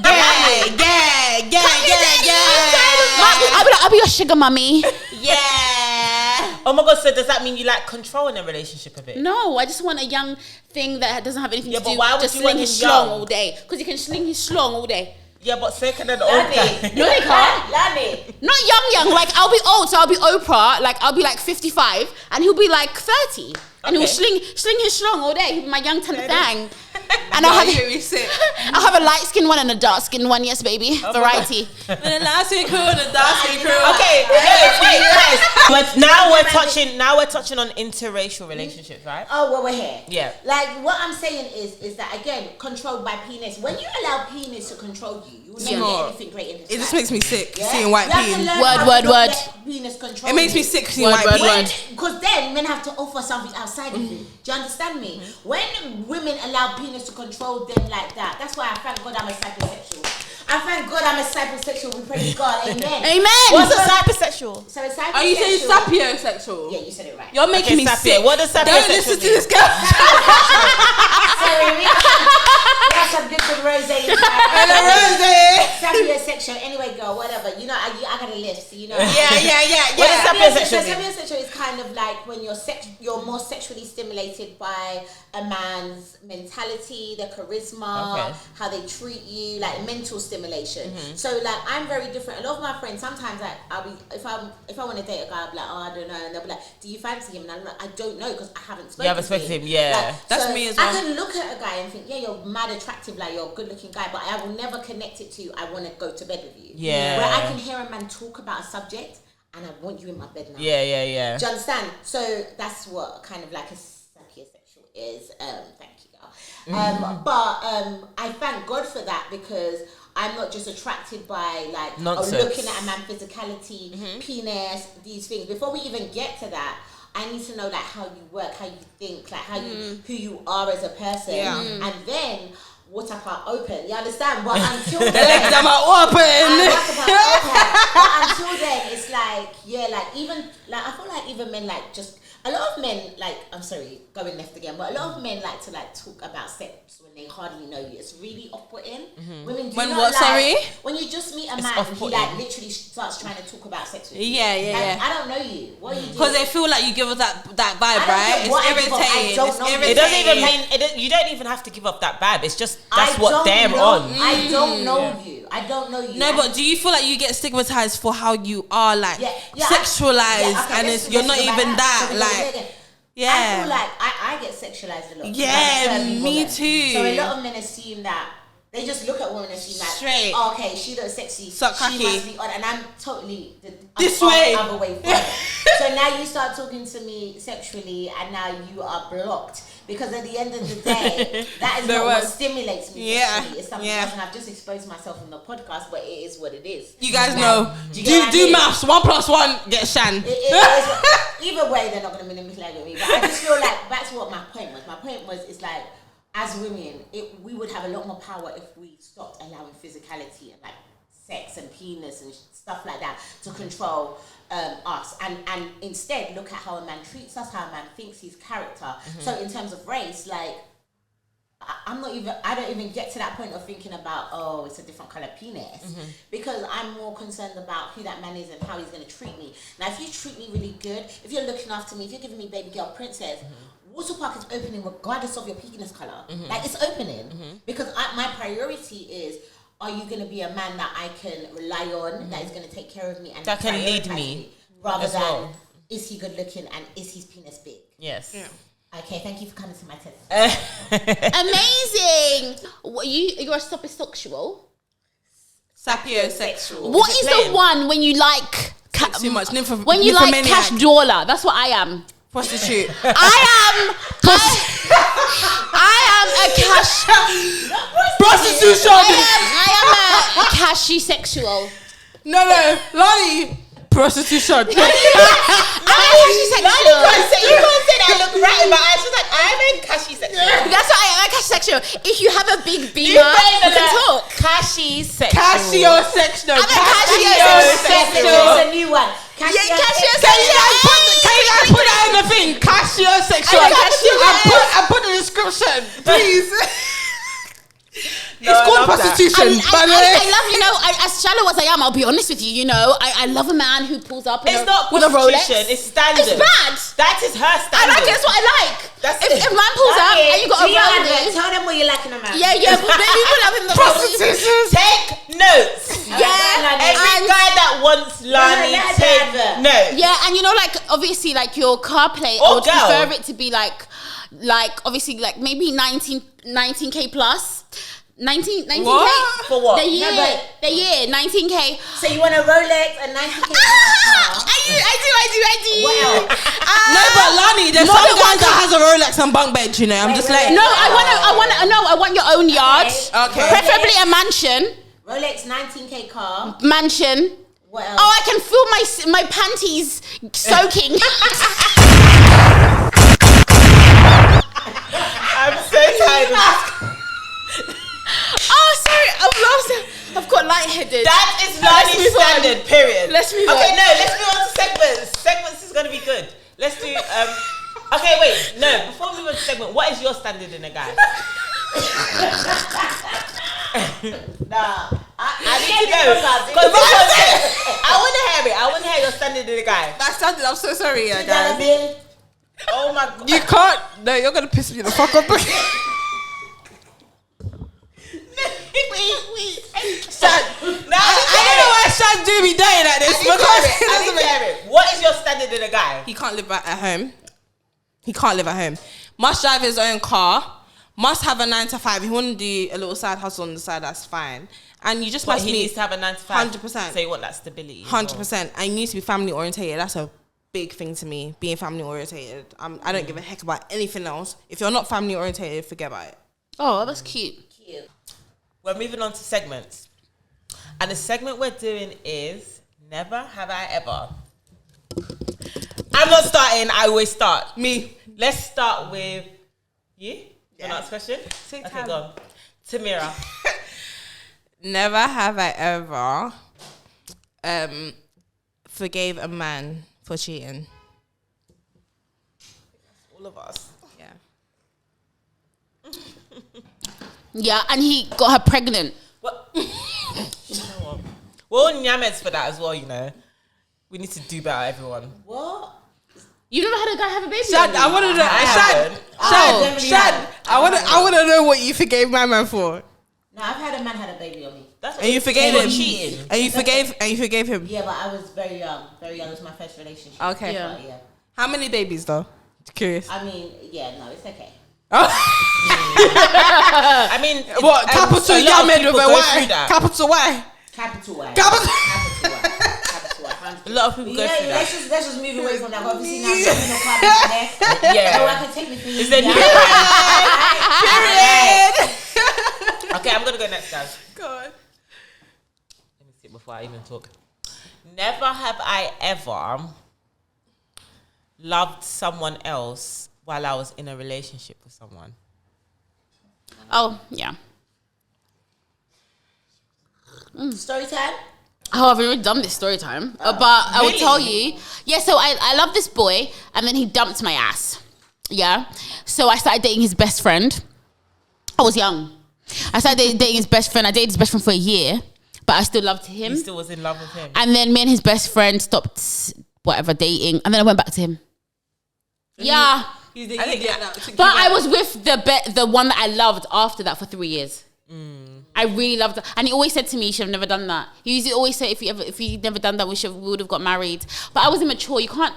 I'll be your sugar mummy. Yeah. Oh my God, so does that mean you like controlling a relationship a bit? No, I just want a young thing that doesn't have anything to do why with would just you want sling his him schlong young? all day. Because he can sling his schlong all day. Yeah, but second and old guy. No, they can't. Lani. Not young. Like, I'll be old, so I'll be Oprah. Like, I'll be like 55, and he'll be like 30. And he'll sling his schlong all day. He'll be my young thang. And I'll have a light skinned one and a dark skinned one. Yes, baby. Variety. And the light skin crew and the dark skin crew. Okay, wait, guys. But now we're touching on interracial relationships, right? Oh, well, we're here. Yeah. Like, what I'm saying is that, again, controlled by penis. When you allow penis to control you, you will never get anything great in this It just life. makes me sick seeing white penis. Word. Penis control It makes me sick seeing white penis. Because then men have to offer something outside of it. Do you understand me? When women allow penis to control them like that, that's why I thank God I'm a psychosexual. I thank God I'm a psychosexual. We praise God. Amen. Amen. What's a psychosexual? So a psychosexual. Are you saying sapiosexual? Yeah, you said it right. You're making me sick. What does sapiosexual Don't listen to this girl. Sorry, we have some good rosé. And a rosé. Sapiosexual. Anyway, girl, whatever. You know, I got a list, so you know. Yeah. What does So sapiosexual mean? sapiosexual is kind of like when you're more sexually stimulated by a man's mentality, their charisma, how they treat you, like mental stimulation. So like I'm very different. A lot of my friends sometimes like I'll be if I want to date a guy, I'll be like, oh, I don't know, and they'll be like, do you fancy him? And I'm like, I don't know because I haven't spoken. You haven't spoken to him, yeah. Like, That's so me as well. I can look at a guy and think, yeah, you're mad attractive, like you're a good looking guy, but I will never connect it to I want to go to bed with you. Yeah. Where I can hear a man talk about a subject and I want you in my bed now. Yeah. Do you understand? So that's what kind of like a sapiosexual is. Thank you, girl. I thank God for that because I'm not just attracted by like looking at a man's physicality, penis, these things. Before we even get to that, I need to know like how you work, how you think, like how you who you are as a person, and then water part open. You understand? But until then, but until then, it's like even like I feel like even men like just. A lot of men, like, I'm sorry, going left again, but a lot of men like to like talk about sex when they hardly know you. It's really off-putting. Women do not like, when you just meet a man and he like literally starts trying to talk about sex with you. I don't know you. What are you doing? Because they feel like you give us that vibe, right? It's irritating. It doesn't even mean, you don't even have to give up that vibe. It's just, that's what they're on. I don't know you. I don't know you. No, but do you feel like you get stigmatized for how you are, like, sexualized, and you're not even that, like... Yeah, I feel like I get sexualized a lot. Yeah, me too. So a lot of men assume that they just look at women and assume like, oh, okay, she looks sexy, she must be on, and I'm totally other way from it. So now you start talking to me sexually, and now you are blocked. Because at the end of the day, that is not what stimulates me sexually. It's something else, and I've just exposed myself on the podcast, but it is what it is. You guys know. Do maths. 1 + 1 get Shan. Either way, they're not going to manipulate with me. But I just feel like that's what my point was. My point was, it's like, as women, we would have a lot more power if we stopped allowing physicality and like sex and penis and stuff like that to control us, and instead look at how a man treats us, how a man thinks, his character. So in terms of race, like I don't even get to that point of thinking about, oh, it's a different color penis, because I'm more concerned about who that man is and how he's going to treat me. Now, if you treat me really good, if you're looking after me, if you're giving me baby girl princess, water park is opening regardless of your penis color. Like, it's opening because my priority is, are you going to be a man that I can rely on, that is going to take care of me and that can lead me, rather than is he good looking and is his penis big? Yes. Yeah. Okay, thank you for coming to my TED. Amazing. You're a sapiosexual. Sapiosexual. What is the one when you like too much? When you like cash dollar? That's what I am. Prostitute. I am a cash prostitution. I am a cashy sexual. No, Lani. Prostitution. I'm a cashy sexual. You can't say that I look right in my eyes. She's like, I'm a cashy sexual. That's what I am, a cashy sexual. If you have a big beamer, we can talk. Cashy sexual. Cashiosexual. I'm a cashiosexual. It's a new one. Cashiosexual. Can you guys put that in the thing? Cashiosexual. I put the description, please. It's called prostitution. I love, as shallow as I am, I'll be honest with you, I love a man who pulls up with a Rolex. It's standard. It's bad. That is her standard. I like it. That's what I like. If man pulls up and you got a Rolex. Tell them what you like in a man. Yeah, but maybe pull up in the prostitution. Take notes. Yeah. Every guy that wants Lani, take notes. Yeah, and obviously, your car plate, I would prefer it to be obviously, maybe 19K plus. 19K? What? For what? The year, 19K. So you want a Rolex and 19K? I do. Wow. No, but Lani, there's some guy that has a Rolex and bunk bed, I'm just like... No, I want your own yard. Okay. Preferably a mansion. Rolex 19K car. Mansion. What else? Oh, I can feel my panties soaking. I'm so tired of this. Oh, sorry, I've lost. I've got lightheaded. That is Lani's standard, period. Let's move on. Okay, no, let's move on to segments. Segments is going to be good. Let's do, okay, wait, no, before we move on to segment, what is your standard in a guy? I need to know. I want to hear it. I want to hear your standard in a guy. That standard, I'm so sorry, guys. Oh my God. You can't, no, you're going to piss me the fuck off. Wait. Shan, I don't know why Shan do me dirty like this. I need to hear it. What is your standard in a guy? He can't live at home. Must drive his own car. Must have a 9 to 5. If you want to do a little side hustle on the side, that's fine. And you just must he needs to have a 9 to 5. 100%. So you want that stability. 100%. And you need to be family orientated. That's a big thing to me. Being family orientated. I don't give a heck about anything else. If you're not family orientated, forget about it. Oh, that's cute. Cute. We're moving on to segments. And the segment we're doing is Never Have I Ever. I'm not starting, I always start. Me. Let's start with you. Yeah. Next question? Take Okay, time. go on. Tamira. Never have I ever forgave a man for cheating. All of us. Yeah. Yeah, and he got her pregnant. What? You know what? We're all nyamets for that as well, you know. We need to do better, everyone. What? You never had a guy have a baby? Shad, I want to know. haven't. Shad, I want to know what you forgave my man for. No, I've had a man had a baby on me. That's And you forgave for him. cheating. And you forgave him. Yeah, but I was very young. Very young. It was my first relationship. Okay. Yeah. But, yeah. How many babies though? Curious. I mean, yeah, no, it's okay. I mean, What? Capital a lot of Yamed people with a go Y. through that. Capital Y. Capital Y. Capital- Capital Y. Capital Y. A lot of people go through that. Let's just move away from that. Obviously, now I'm no problem next. Yeah. No one can take me for you. Is there new Period. Okay, I'm gonna go next, guys. God. Let me see before I even talk. Never have I ever loved someone else while I was in a relationship with someone. Oh, yeah. Story time. Oh, I've already done this story time. But I will Really? tell you. Yeah, so I love this boy, and then he dumped my ass. Yeah. So I started dating his best friend. I was young. I started dating his best friend. I dated his best friend for a year, but I still loved him. You still was in love with him. And then me and his best friend stopped whatever dating, and then I went back to him. Yeah. You did, I think that. But I was with the one that I loved after that for 3 years. I really loved it, and he always said to me, "You should have never done that." He used to always say, "If you never done that, we would have got married." But I was immature. You can't.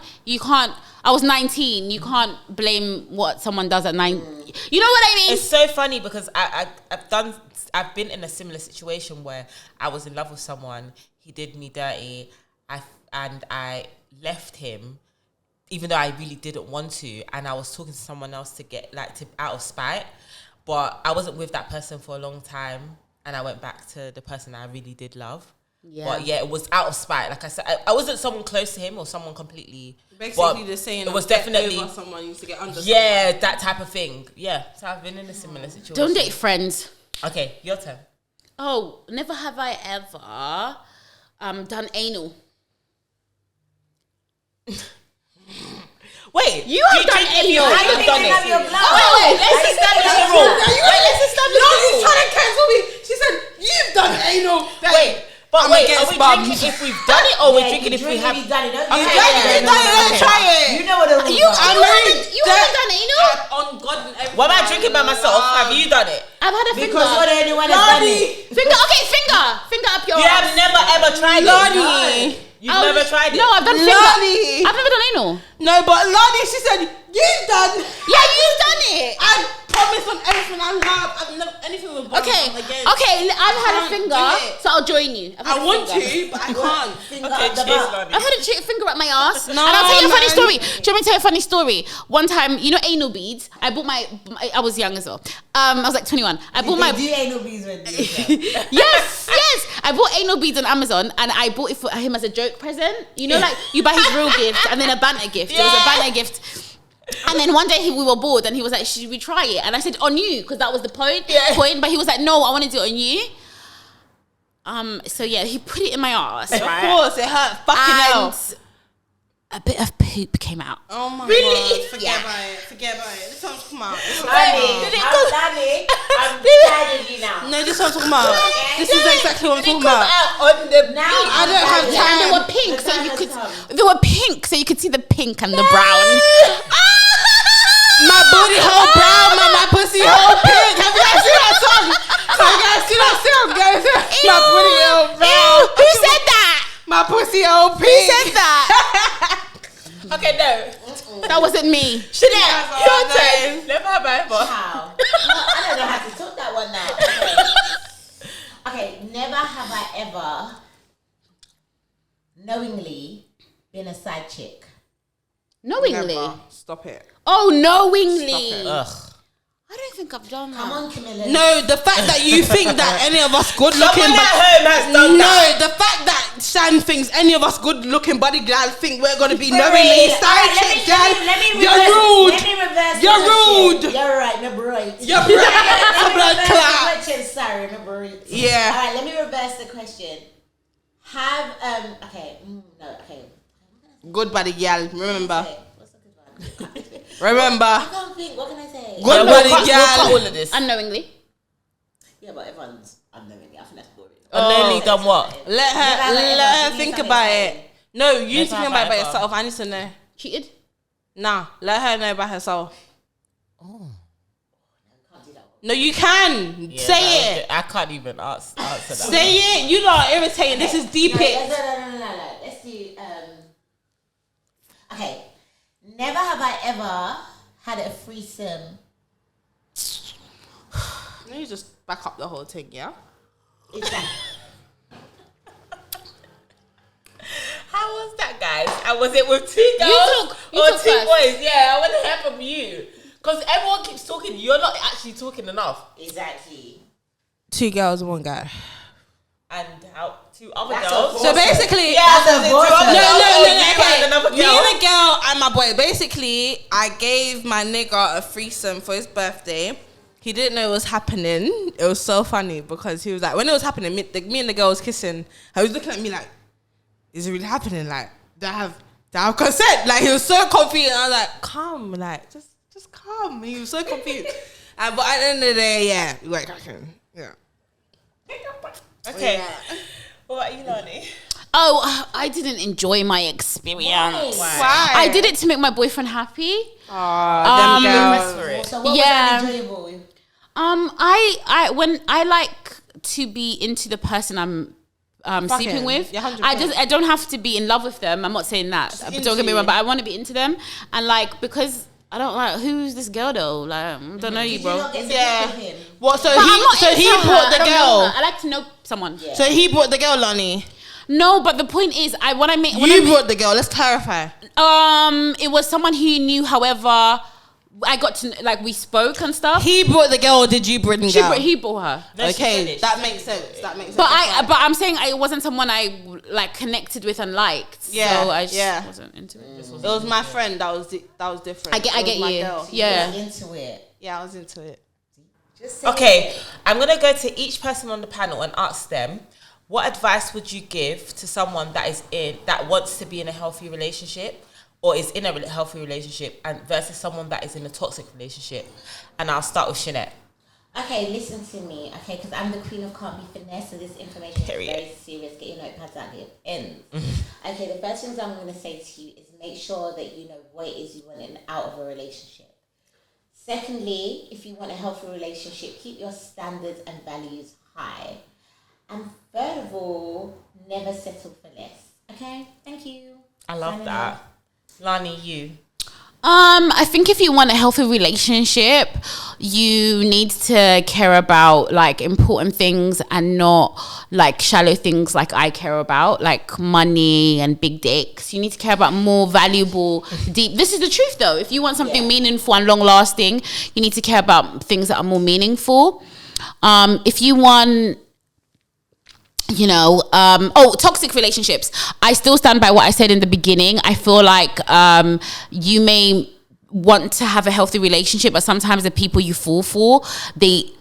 I was 19. You can't blame what someone does at 9. You know what I mean? It's so funny because I've been in a similar situation where I was in love with someone. He did me dirty. I left him, even though I really didn't want to, and I was talking to someone else to get out of spite. But I wasn't with that person for a long time, and I went back to the person I really did love. Yeah. But yeah, it was out of spite. Like I said, I wasn't someone close to him or someone completely. Basically the saying. It was definitely someone used to get under. yeah, that type of thing. Yeah, so I've been in a similar situation. Don't date friends. Okay, your turn. Oh, never have I ever done anal. Wait, You have done anal. I I haven't done it. Wait, let's establish a rule. Let's establish a rule. trying to cancel me. She said, "You've done anal." Wait, but I'm wait, are against we mums. drinking if we've done it or we're drinking if we have? You've done it. Don't Okay, you? yeah, Let's try it. You know what the rules You are. haven't done anal? On God and everything. What am I drinking by myself? Have you done it? I've had a Because finger. you're the only one that's done it. Finger, okay, finger up your You have never ever tried it. Lani. You've never tried it. No, I've done finger. Lani. I've never done anal. No, but Lani, she said, "You've done." Yeah, you've done it. I promise on everything I love. I've never anything with bottom Okay, again. I've had a Can't finger, do it. so I'll join you. I've had I a want finger. to, but I can't. Finger Okay, up the cheers, butt. Lani. I've had a finger up my ass. No, and I'll tell you a funny man. story. Do you want me to tell you a funny story? One time, you know anal beads? I bought I was young as well. I was like 21. I bought my... They do anal beads with you. Yes. I bought anal beads on Amazon, and I bought it for him as a joke present. You know, like you buy his real gift and then a banter gift. It was a banter gift. And then one day we were bored, and he was like, "Should we try it?" And I said, "On you," because that was the point. But he was like, "No, I want to do it on you." So yeah, he put it in my ass, Of right? course, it hurt. Fucking hell. And a bit of poop came out. Oh my Really? God. Forget about it. Forget about it. This one's come out. Lani, I'm tired of you now. No, this one's talking about. This is exactly what I'm talking about. on the Now I don't have And time. they were pink, The so time you has could. come. They were pink, so you could see the pink and the brown. My booty hole brown, my pussy hole pink. Have you guys seen that song? Have you guys seen that song, guys? My booty hole brown. Who said that? My pussy hole pink. Who said that? Okay, no. That wasn't me. Channette, Oh, your nice. turn. Never have I ever. How? I don't know how to talk that one now. Okay, never have I ever knowingly been a side chick. Knowingly. Never. Stop it. Oh, knowingly. Ugh. I don't think I've done that. Come on, Camilla. No, the fact that you think that any of us good looking, Someone at home has done that. the fact that Shan thinks any of us good looking body girl think we're gonna be Sorry. knowingly Alright, side chick girl. let me You're reverse- rude. Let me reverse the You're question. rude. You're right, no right. You're right. Let me Blood reverse clot. the question. Sorry, no right. Yeah. Alright, let me reverse the question. Have Good body girl. Remember. Okay, what's a good one? Remember. I can't think. What can I say? Good Yeah, body we'll cut girl. all of this. Unknowingly. Yeah, but everyone's unknowingly. I think that's boring. Unknowingly done what? Let Never have I her ever think seen about something it. No, you need to Never think have about it I by ever. yourself. I need to know. Cheated. Nah, let her know by herself. Can't do that one. No, you can. Yeah, Say it. I can't even answer that. Say it. You lot are irritating. This is deep No, it. no. Let's do. Okay. Never have I ever had a threesome. Let me just back up the whole thing, yeah? Exactly. How was that, guys? And was it with two girls you or talk two first. boys? Yeah, I want to hear from you. Because everyone keeps talking. You're not actually talking enough. Exactly. 2 girls, 1 guy. And how 2 other That's girls? a So basically, Yeah, That's so a the boy. two other No, girls, or you okay. and another Me girl? and a girl and my boy. Basically, I gave my nigga a threesome for his birthday. He didn't know it was happening. It was so funny because he was like, when it was happening, me and the girl was kissing. He was looking at me like, is it really happening? Like, do I have consent? Like, he was so confused. I was like, come, like, just come. He was so confused. But at the end of the day, yeah, we weren't cracking. Yeah. Okay. Yeah. What about you, Lani? Oh, I didn't enjoy my experience. Why? I did it to make my boyfriend happy. Aw, them girls. For it. So what Yeah. was enjoyable? When I like to be into the person I'm sleeping with. Yeah, 100%. I don't have to be in love with them. I'm not saying that. Don't get me into wrong, you. but I want to be into them. And like, because I don't like, who's this girl though? Like, I don't know you, Did bro. you not get to Yeah. pick with him? What? So But I'm not he into her. brought I the don't know girl. her. I like to know someone. Yeah. So he brought the girl, Lani. No, but the point is, You brought the girl. Let's clarify. it was someone who knew. However, I got to like we spoke and stuff. He brought the girl. Or did you bring the girl? He bought her. No, she Okay, finished. that makes sense. That makes sense. But I'm saying it wasn't someone I like connected with and liked. Yeah, so I just yeah. wasn't into it. it was my friend. That was different. I get It was my you. girl. Yeah. You're into it. Yeah, I was into it. Just say Okay, it. I'm going to go to each person on the panel and ask them, what advice would you give to someone that wants to be in a healthy relationship or is in a healthy relationship and versus someone that is in a toxic relationship? And I'll start with Channette. Okay, listen to me. Okay, because I'm the queen of can't be finesse, so this information Period. is very serious. Get your notepads out here. Ends. Okay, the first things I'm going to say to you is make sure that you know what it is you want out of a relationship. Secondly, if you want a healthy relationship, keep your standards and values high. And third of all, never settle for less. Okay, thank you. I love Signing that. off. Lani, you. I think if you want a healthy relationship, you need to care about like important things and not like shallow things like I care about, like money and big dicks. You need to care about more valuable, deep. This is the truth though. If you want something meaningful and long lasting, you need to care about things that are more meaningful. If you want, toxic relationships. I still stand by what I said in the beginning. I feel like you may want to have a healthy relationship, but sometimes the people you fall for, they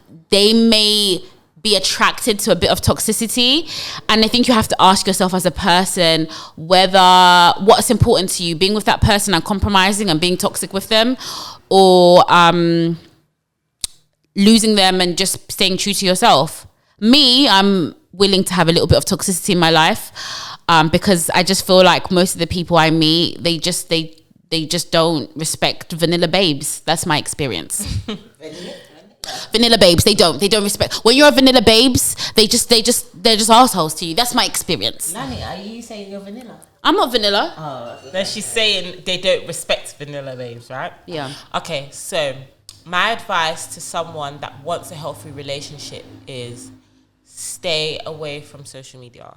may be attracted to a bit of toxicity. And I think you have to ask yourself as a person whether what's important to you, being with that person and compromising and being toxic with them, or losing them and just staying true to yourself. Me, I'm willing to have a little bit of toxicity in my life because I just feel like most of the people I meet, they just don't respect vanilla babes. That's my experience. Vanilla babes, they don't respect. When you're a vanilla babes, they're just assholes to you. That's my experience. Lani, are you saying you're vanilla? I'm not vanilla. Oh, Then she's saying they don't respect vanilla babes, right? Yeah. Okay, so my advice to someone that wants a healthy relationship is stay away from social media.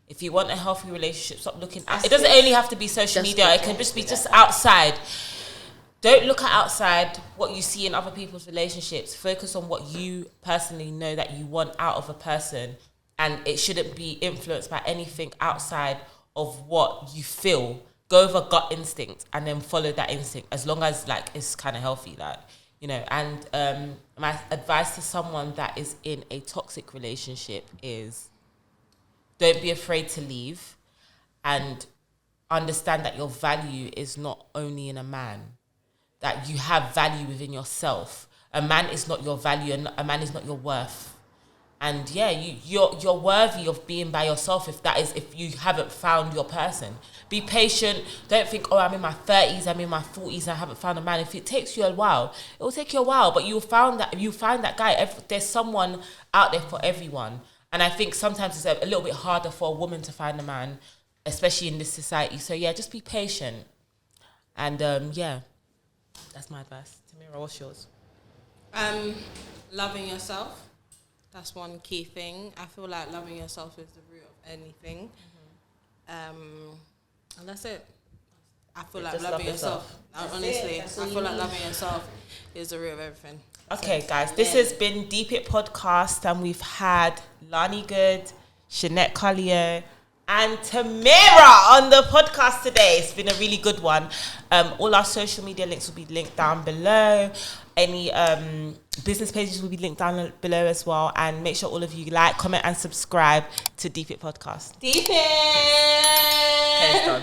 If you want a healthy relationship, stop looking at it. Doesn't only have to be social media. It can just be just outside. don't look at outside what you see in other people's relationships. Focus on what you personally know that you want out of a person, and it shouldn't be influenced by anything outside of what you feel. Go over gut instinct and then follow that instinct, as long as like it's kind of healthy, like, you know. And my advice to someone that is in a toxic relationship is don't be afraid to leave, and understand that your value is not only in a man, that you have value within yourself. A man is not your value, and a man is not your worth. And yeah, you're worthy of being by yourself if you haven't found your person. Be patient. Don't think, oh, I'm in my 30s, I'm in my 40s, and I haven't found a man. If it takes you a while, it will take you a while, but you'll find that guy. There's someone out there for everyone. And I think sometimes it's a little bit harder for a woman to find a man, especially in this society. So yeah, just be patient. And yeah, that's my advice. Tamira, what's yours? Loving yourself. That's one key thing. I feel like loving yourself is the root of anything. And that's it. I feel like loving yourself. Honestly, I feel like loving yourself is the root of everything. Okay, guys, this has been Deep It Podcast, and we've had Lani Good, Channette, Carleo, and Tamira on the podcast today. It's been a really good one. All our social media links will be linked down below. Any business pages will be linked down below as well. And make sure all of you like, comment, and subscribe to Deep It Podcast. Deep It! Okay, it's done.